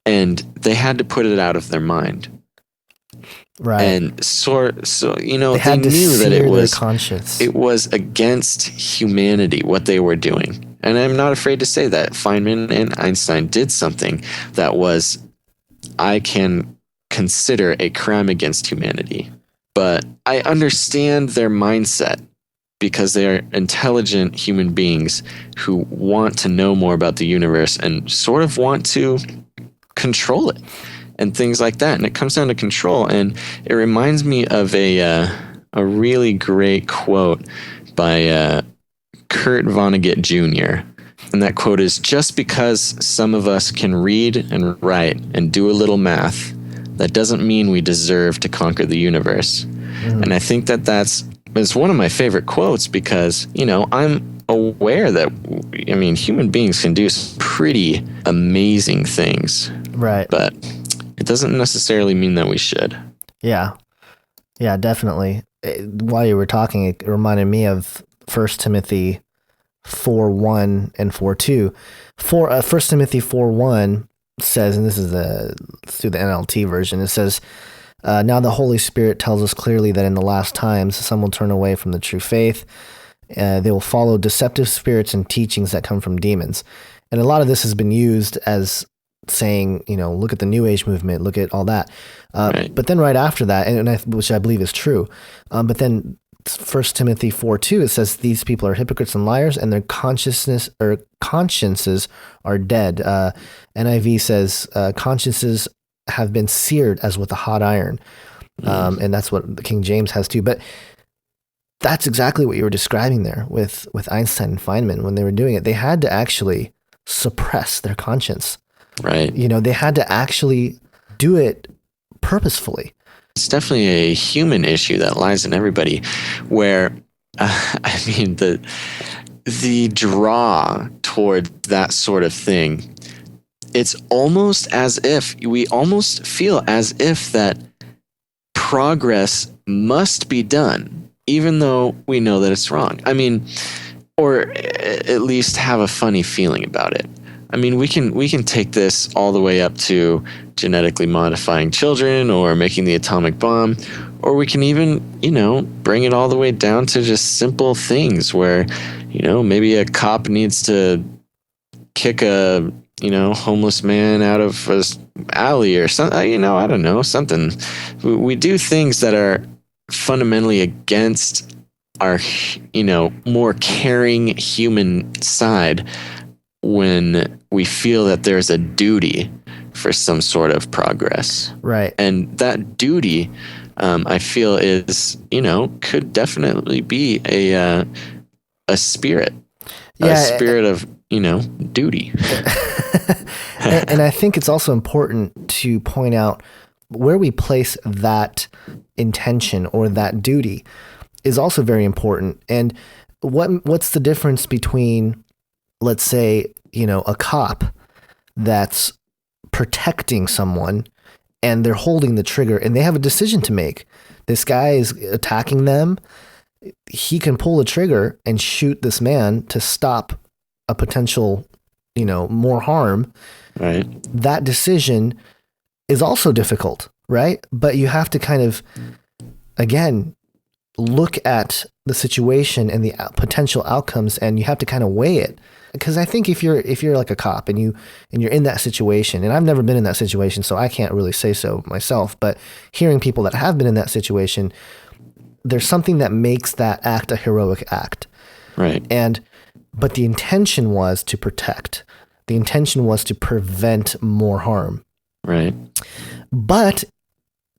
Speaker 3: and they had to put it out of their mind.
Speaker 4: Right.
Speaker 3: And they
Speaker 4: they
Speaker 3: knew that
Speaker 4: it
Speaker 3: was against humanity, what they were doing. And I'm not afraid to say that Feynman and Einstein did something that was, I can consider, a crime against humanity. But I understand their mindset, because they are intelligent human beings who want to know more about the universe and sort of want to control it and things like that. And it comes down to control. And it reminds me of a really great quote by Kurt Vonnegut Jr. And that quote is, "Just because some of us can read and write and do a little math, that doesn't mean we deserve to conquer the universe." And I think that's one of my favorite quotes, because, I'm aware that, human beings can do some pretty amazing things.
Speaker 4: Right.
Speaker 3: But it doesn't necessarily mean that we should.
Speaker 4: Yeah. Yeah, definitely. While you were talking, it reminded me of 1 Timothy 4:1 and 4:2. 1 Timothy 4:1 says, and this is through the NLT version, it says, "Now the Holy Spirit tells us clearly that in the last times some will turn away from the true faith. They will follow deceptive spirits and teachings that come from demons." And a lot of this has been used as saying, look at the New Age movement, look at all that.
Speaker 3: Right.
Speaker 4: But then right after that, which I believe is true, but then 1 Timothy 4:2, it says these people are hypocrites and liars, and their consciences are dead. NIV says consciences have been seared as with a hot iron. And that's what the King James has too. But that's exactly what you were describing there with Einstein and Feynman. When they were doing it, they had to actually suppress their conscience.
Speaker 3: Right.
Speaker 4: They had to actually do it purposefully.
Speaker 3: It's definitely a human issue that lies in everybody, where, the draw toward that sort of thing, it's almost as if we almost feel as if that progress must be done, even though we know that it's wrong. Or at least have a funny feeling about it. We can take this all the way up to genetically modifying children or making the atomic bomb, or we can even, bring it all the way down to just simple things where, maybe a cop needs to kick a, homeless man out of an alley or something, I don't know, something. We do things that are fundamentally against our, more caring human side, when we feel that there's a duty for some sort of progress.
Speaker 4: Right.
Speaker 3: And that duty, I feel is, could definitely be a spirit. a spirit of, duty.
Speaker 4: And I think it's also important to point out where we place that intention or that duty is also very important. And what's the difference between, let's say, a cop that's protecting someone and they're holding the trigger and they have a decision to make. This guy is attacking them. He can pull the trigger and shoot this man to stop a potential, more harm.
Speaker 3: Right.
Speaker 4: That decision is also difficult, right? But you have to kind of, again, look at the situation and the potential outcomes, and you have to kind of weigh it. Because I think if you're like a cop and you're in that situation, and I've never been in that situation, so I can't really say so myself, but hearing people that have been in that situation, there's something that makes that act a heroic act.
Speaker 3: Right.
Speaker 4: But the intention was to protect. The intention was to prevent more harm.
Speaker 3: Right.
Speaker 4: But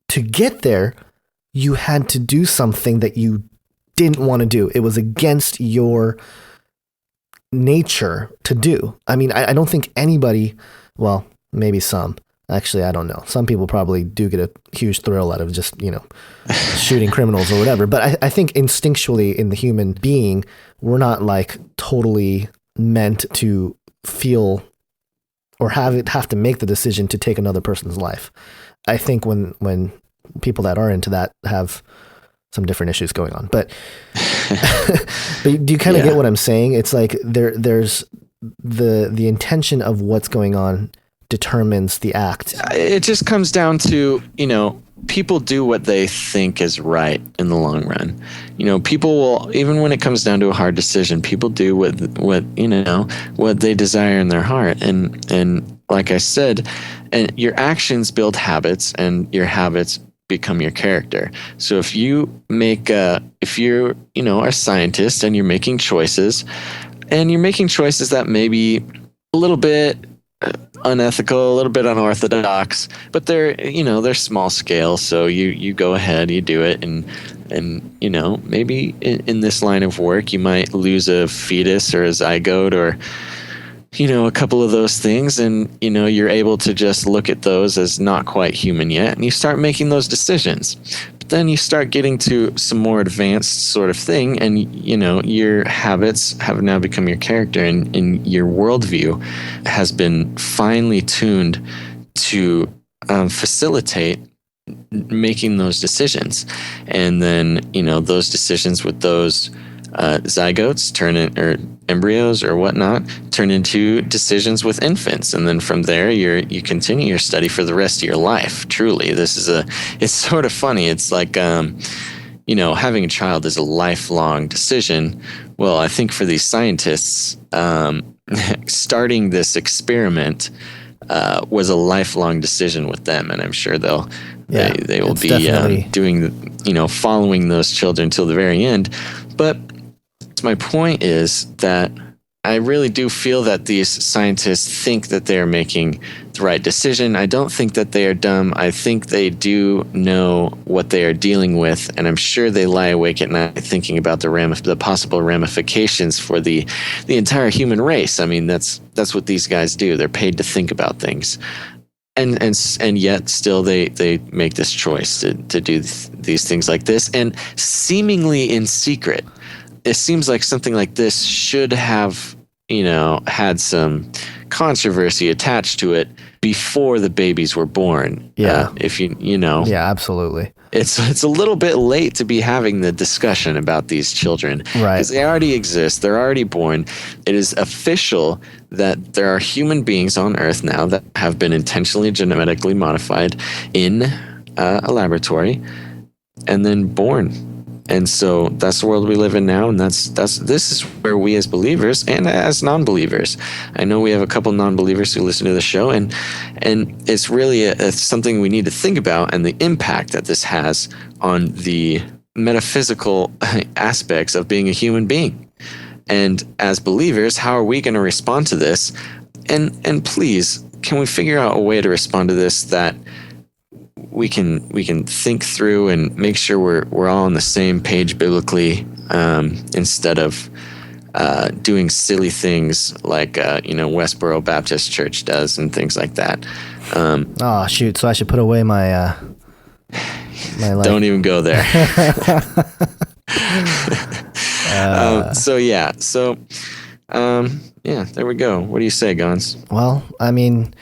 Speaker 4: to get there, you had to do something that you didn't want to do. It was against your nature to do. I mean, I don't think anybody, well, maybe some. Actually, I don't know. Some people probably do get a huge thrill out of just, shooting criminals or whatever. But I think instinctually in the human being, we're not like totally meant to feel or have to make the decision to take another person's life. I think when people that are into that have some different issues going on, but do you kind of get what I'm saying? It's like there's the intention of what's going on determines the act.
Speaker 3: It just comes down to, people do what they think is right in the long run. People will, even when it comes down to a hard decision, people do what they desire in their heart. And like I said, and your actions build habits, and your habits become your character. So if you're a scientist and you're making choices, that may be a little bit unethical, a little bit unorthodox, but they're small scale. So you go ahead, you do it, and maybe in this line of work, you might lose a fetus or a zygote or a couple of those things, and you're able to just look at those as not quite human yet, and you start making those decisions. But then you start getting to some more advanced sort of thing, and your habits have now become your character, and your worldview has been finely tuned to facilitate making those decisions. And then those decisions with those zygotes or embryos or whatnot turn into decisions with infants, and then from there you continue your study for the rest of your life. Truly, it's sort of funny. It's like having a child is a lifelong decision. Well, I think for these scientists, starting this experiment was a lifelong decision with them, and I'm sure they will be doing following those children till the very end. But my point is that I really do feel that these scientists think that they're making the right decision. I don't think that they are dumb. I think they do know what they are dealing with, and I'm sure they lie awake at night thinking about the possible ramifications for the entire human race. I mean, that's what these guys do. They're paid to think about things. And yet still they make this choice to do these things like this, and seemingly in secret. It seems like something like this should have, had some controversy attached to it before the babies were born.
Speaker 4: Yeah.
Speaker 3: Yeah,
Speaker 4: absolutely.
Speaker 3: It's a little bit late to be having the discussion about these children.
Speaker 4: Right.
Speaker 3: Because they already exist. They're already born. It is official that there are human beings on Earth now that have been intentionally genetically modified in a laboratory and then born. And so that's the world we live in now, and this is where we as believers and as non-believers, I know we have a couple non-believers who listen to the show, and it's really something we need to think about, and the impact that this has on the metaphysical aspects of being a human being. And as believers, how are we going to respond to this? And please, can we figure out a way to respond to this that we can think through and make sure we're all on the same page biblically, instead of doing silly things like Westboro Baptist Church does and things like that.
Speaker 4: Oh shoot! So I should put away my my
Speaker 3: don't even go there. There we go. What do you say, Gonz?
Speaker 4: Well, I mean,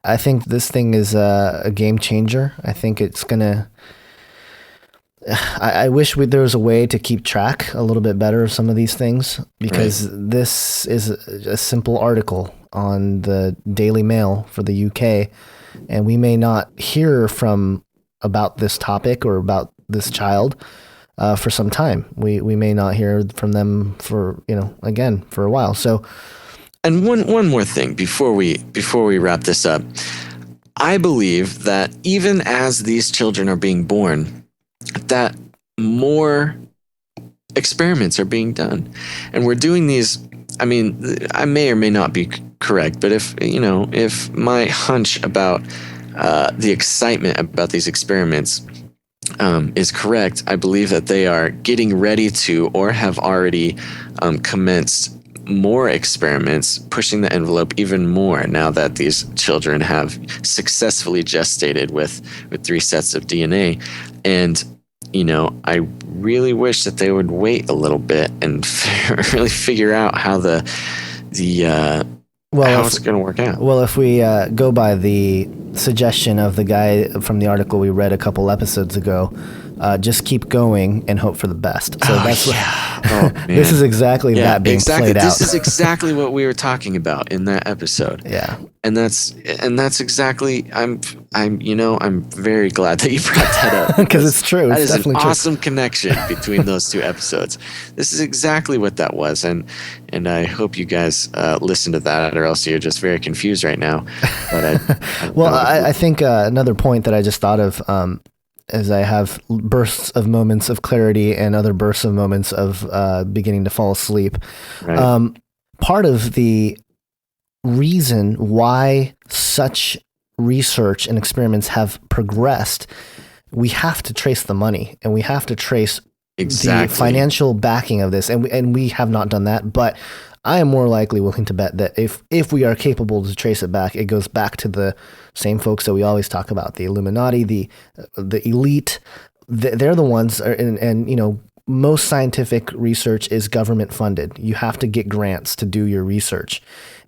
Speaker 4: I think this thing is a game changer. I think it's gonna. I wish there was a way to keep track a little bit better of some of these things, because this is a simple article on the Daily Mail for the UK, and we may not hear about this topic or about this child for some time. We may not hear from them for a while. So,
Speaker 3: and one more thing before we wrap this up, I believe that even as these children are being born, that more experiments are being done, and we're doing these. I mean, I may or may not be correct, but if my hunch about the excitement about these experiments is correct, I believe that they are getting ready to or have already commenced more experiments, pushing the envelope even more now that these children have successfully gestated with 3 sets of DNA. And I really wish that they would wait a little bit and really figure out how how it's going to work out.
Speaker 4: Well, if we go by the suggestion of the guy from the article we read a couple episodes ago, just keep going and hope for the best. So this is exactly that being played out.
Speaker 3: This is exactly what we were talking about in that episode.
Speaker 4: Yeah.
Speaker 3: And that's exactly, I'm very glad that you brought that up.
Speaker 4: Because it's true.
Speaker 3: That
Speaker 4: it's
Speaker 3: is an
Speaker 4: true.
Speaker 3: awesome connection between those 2 episodes. This is exactly what that was. And I hope you guys listen to that, or else you're just very confused right now. But
Speaker 4: I think another point that I just thought of, as I have bursts of moments of clarity and other bursts of moments of beginning to fall asleep. Right. Part of the reason why such research and experiments have progressed, we have to trace the money, and we have to trace the financial backing of this, and we have not done that. But I am more likely willing to bet that if we are capable to trace it back, it goes back to the same folks that we always talk about, the Illuminati, the elite. They're the ones, and most scientific research is government funded. You have to get grants to do your research.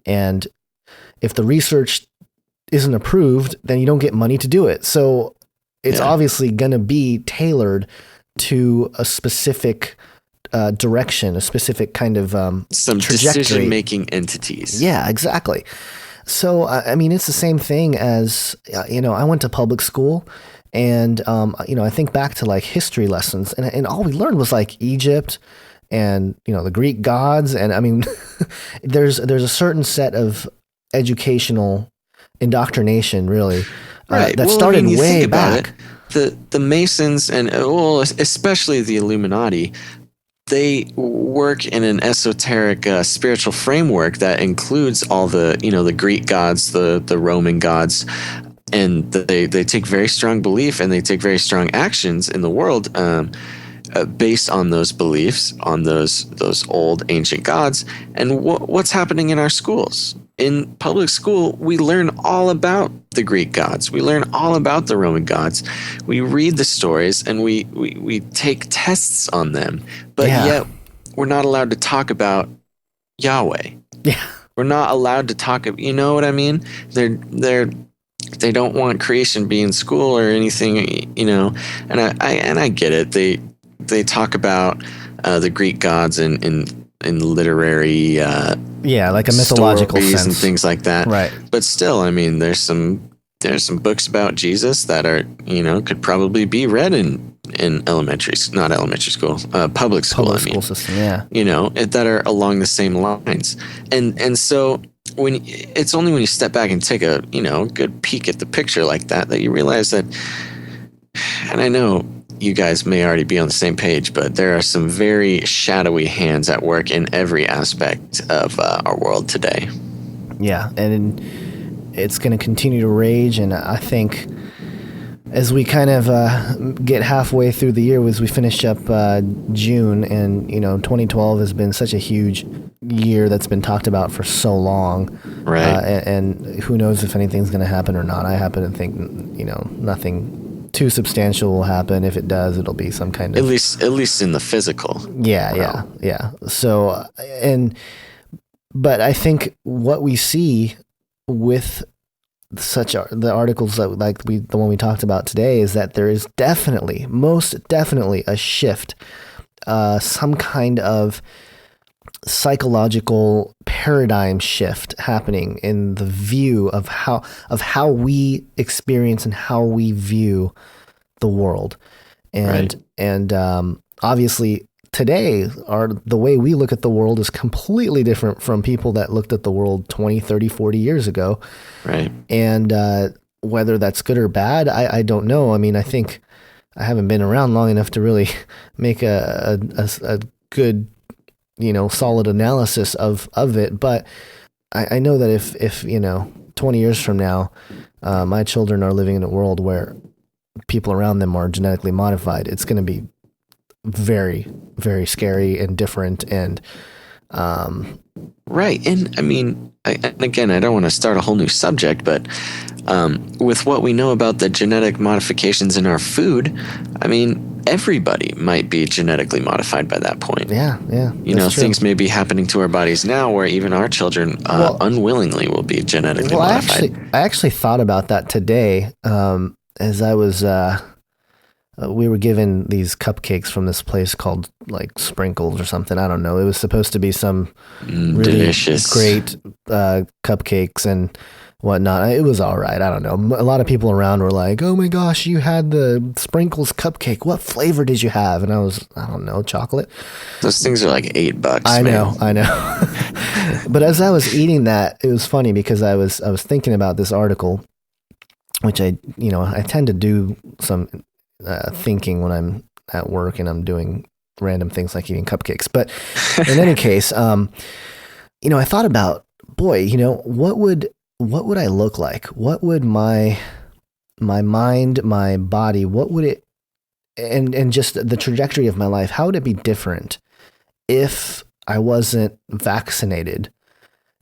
Speaker 4: And if the research isn't approved, then you don't get money to do it. So it's obviously going to be tailored to a specific direction, a specific kind of
Speaker 3: some
Speaker 4: trajectory.
Speaker 3: Decision-making entities.
Speaker 4: Yeah, exactly. So, I mean, it's the same thing as, I went to public school, and, I think back to like history lessons, and all we learned was like Egypt and, the Greek gods. And I mean, there's a certain set of educational indoctrination, really, that started way back.
Speaker 3: The Masons and especially the Illuminati, they work in an esoteric spiritual framework that includes all the the Greek gods, the Roman gods, and they take very strong belief and they take very strong actions in the world based on those beliefs, on those old ancient gods. And what's happening in our schools? In public school, we learn all about the Greek gods. We learn all about the Roman gods. We read the stories and we take tests on them. But yet we're not allowed to talk about Yahweh.
Speaker 4: Yeah.
Speaker 3: We're not allowed to talk, you know what I mean? They don't want creation be in school or anything, and I get it. They talk about the Greek gods in literary
Speaker 4: like a mythological sense
Speaker 3: and things like that,
Speaker 4: right? But
Speaker 3: still, I mean, there's some books about Jesus that are could probably be read in public school
Speaker 4: system,
Speaker 3: that are along the same lines, and so it's only when you step back and take a good peek at the picture like that you realize that. And I know you guys may already be on the same page, but there are some very shadowy hands at work in every aspect of our world today.
Speaker 4: Yeah, and it's going to continue to rage, and I think as we kind of get halfway through the year, as we finish up June, and 2012 has been such a huge year that's been talked about for so long.
Speaker 3: Right.
Speaker 4: And who knows if anything's going to happen or not. I happen to think, nothing too substantial will happen. If it does, it'll be some kind of...
Speaker 3: At least in the physical.
Speaker 4: Yeah. So, but I think what we see with the articles that the one we talked about today is that there is most definitely a shift, some kind of psychological paradigm shift happening in the view of how we experience and how we view the world. And obviously today the way we look at the world is completely different from people that looked at the world 20, 30, 40 years ago.
Speaker 3: Right. And
Speaker 4: whether that's good or bad, I don't know. I mean, I think I haven't been around long enough to really make a good, solid analysis of it. But I know that if 20 years from now, my children are living in a world where people around them are genetically modified, it's going to be very, very scary and different. And
Speaker 3: right. And I mean, again, I don't want to start a whole new subject, but with what we know about the genetic modifications in our food, I mean, everybody might be genetically modified by that point.
Speaker 4: Yeah.
Speaker 3: Things may be happening to our bodies now where even our children unwillingly will be genetically modified.
Speaker 4: I actually thought about that today as I was... we were given these cupcakes from this place called like Sprinkles or something. I don't know. It was supposed to be some really
Speaker 3: delicious,
Speaker 4: great cupcakes and whatnot. It was all right. I don't know. A lot of people around were like, "Oh my gosh, you had the Sprinkles cupcake. What flavor did you have?" And I don't know, chocolate.
Speaker 3: Those things are like $8.
Speaker 4: I know. But as I was eating that, it was funny because I was thinking about this article, which I tend to do some thinking when I'm at work and I'm doing random things like eating cupcakes. But in any case, I thought about, boy, what would I look like? What would my mind, my body, what would it, and just the trajectory of my life, how would it be different if I wasn't vaccinated?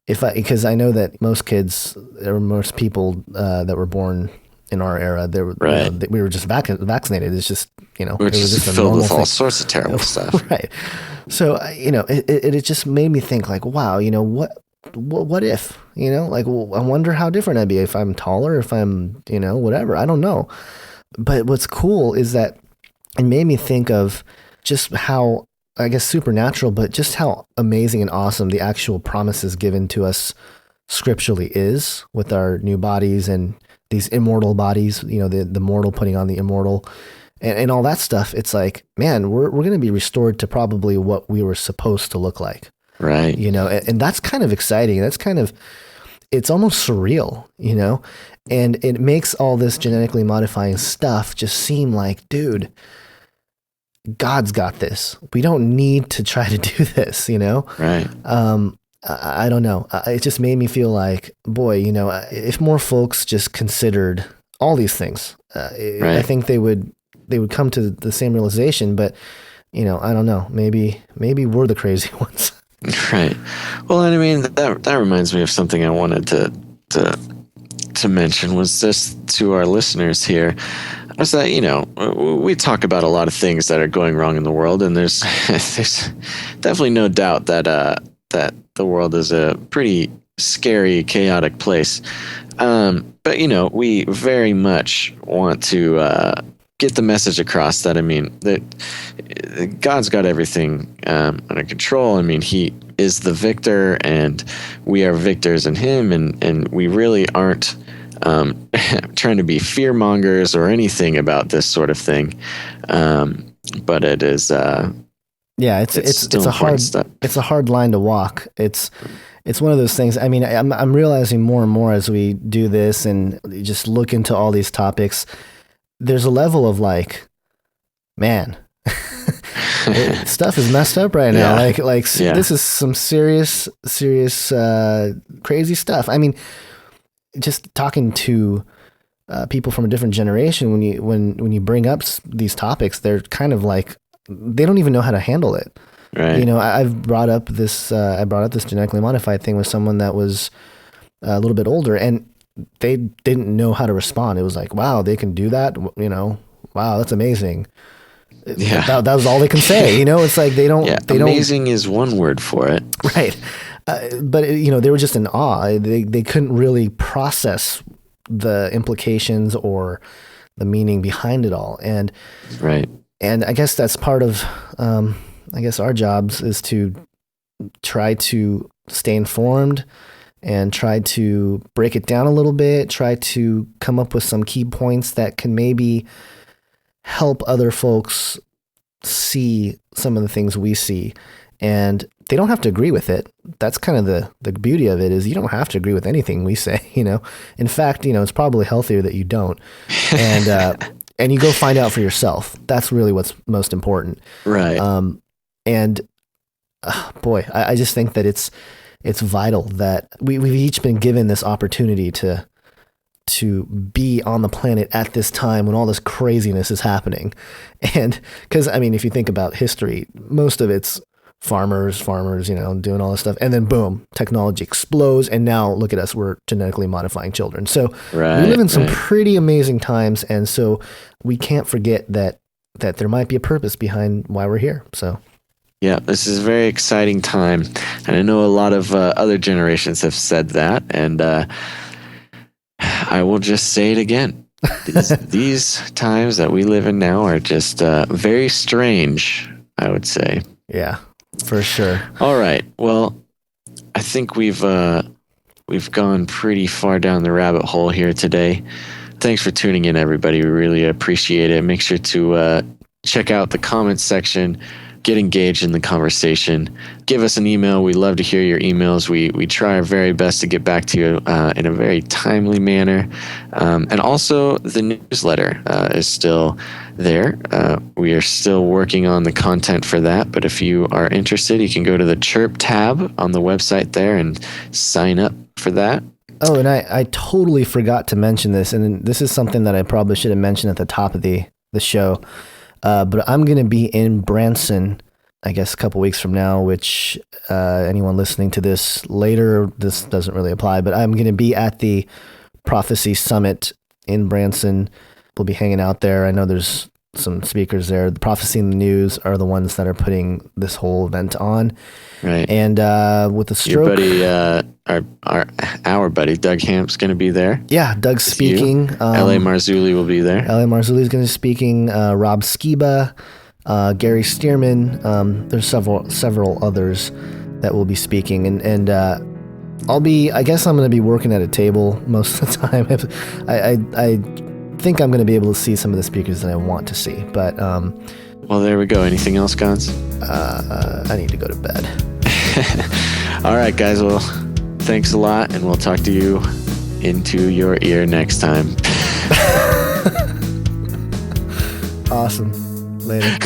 Speaker 4: Because I know that most kids or most people that were born in our era, we were just vaccinated. It's just,
Speaker 3: we're
Speaker 4: it was
Speaker 3: just
Speaker 4: just a
Speaker 3: filled
Speaker 4: normal
Speaker 3: with all
Speaker 4: thing.
Speaker 3: sorts of terrible stuff.
Speaker 4: Right. So, it just made me think like, wow, what if, I wonder how different I'd be if I'm taller, if I'm, whatever, I don't know. But what's cool is that it made me think of just how, I guess, supernatural, but just how amazing and awesome the actual promises given to us scripturally is with our new bodies and these immortal bodies, the mortal putting on the immortal and all that stuff. It's like, man, we're going to be restored to probably what we were supposed to look like.
Speaker 3: Right.
Speaker 4: And that's kind of exciting. It's almost surreal, and it makes all this genetically modifying stuff just seem like, dude, God's got this. We don't need to try to do this,
Speaker 3: Right.
Speaker 4: I don't know. It just made me feel like, boy, if more folks just considered all these things,
Speaker 3: right.
Speaker 4: I think they would come to the same realization. But I don't know. Maybe we're the crazy ones.
Speaker 3: Right. Well, and I mean that reminds me of something I wanted to mention was just to our listeners here. Was that we talk about a lot of things that are going wrong in the world, and there's definitely no doubt that the world is a pretty scary, chaotic place. But we very much want to get the message across that, that God's got everything under control. He is the victor, and we are victors in Him, and we really aren't trying to be fear mongers or anything about this sort of thing. But it is. It's a hard line to walk. It's one of those things. I'm realizing more and more as we do this and just look into all these topics, there's a level of like, man, stuff is messed up right now. This is some serious, crazy stuff. Just talking to people from a different generation, when you bring up these topics, they're kind of like, they don't even know how to handle it. Right.
Speaker 4: You know, I've brought up this genetically modified thing with someone that was a little bit older, and they didn't know how to respond. It was like, wow, they can do that. You know, wow, that's amazing.
Speaker 3: Yeah.
Speaker 4: That was all they can say. You know, it's like they don't.
Speaker 3: Amazing is one word for it.
Speaker 4: Right. But you know, they were just in awe. They couldn't really process the implications or the meaning behind it all. And
Speaker 3: right.
Speaker 4: And I guess that's part of, I guess our jobs is to try to stay informed and try to break it down a little bit, try to come up with some key points that can maybe help other folks see some of the things we see. And they don't have to agree with it. That's kind of the beauty of it, is you don't have to agree with anything we say, you know. In fact, you know, it's probably healthier that you don't. And and you go find out for yourself. That's really what's most important.
Speaker 3: Right.
Speaker 4: And boy, I just think that it's vital that we've each been given this opportunity to be on the planet at this time when all this craziness is happening. And because, I mean, if you think about history, most of it's farmers, you know, doing all this stuff. And then boom, technology explodes. And now look at us, we're genetically modifying children. So we live in some pretty amazing times. And so we can't forget that there might be a purpose behind why we're here. So.
Speaker 3: Yeah, this is a very exciting time. And I know a lot of other generations have said that. And I will just say it again. These times that we live in now are just very strange, I would say.
Speaker 4: Yeah, for sure.
Speaker 3: All right. Well, I think we've gone pretty far down the rabbit hole here today. Thanks for tuning in, everybody. We really appreciate it. Make sure to check out the comments section. Get engaged in the conversation. Give us an email. We love to hear your emails. We try our very best to get back to you in a very timely manner. And also, the newsletter is still there. We are still working on the content for that. But if you are interested, you can go to the Chirp tab on the website there and sign up for that.
Speaker 4: Oh, and I totally forgot to mention this. And this is something that I probably should have mentioned at the top of the show. But I'm going to be in Branson, I guess, a couple weeks from now, which anyone listening to this later, this doesn't really apply, but I'm going to be at the Prophecy Summit in Branson. We'll be hanging out there. I know there's some speakers there. The Prophecy and the News are the ones that are putting this whole event on.
Speaker 3: Right.
Speaker 4: And with the stroke...
Speaker 3: Your buddy, our buddy, Doug Hamp's going to be there.
Speaker 4: Yeah, Doug's speaking.
Speaker 3: L.A. Marzulli will be there.
Speaker 4: L.A. Marzulli is going to be speaking. Rob Skiba, Gary Stearman. There's several others that will be speaking. And I guess I'm going to be working at a table most of the time. I think I'm going to be able to see some of the speakers that I want to see. But
Speaker 3: well, there we go. Anything else, Gonz?
Speaker 4: I need to go to bed.
Speaker 3: All right, guys. Well, thanks a lot, and we'll talk to you into your ear next time.
Speaker 4: Awesome. Later.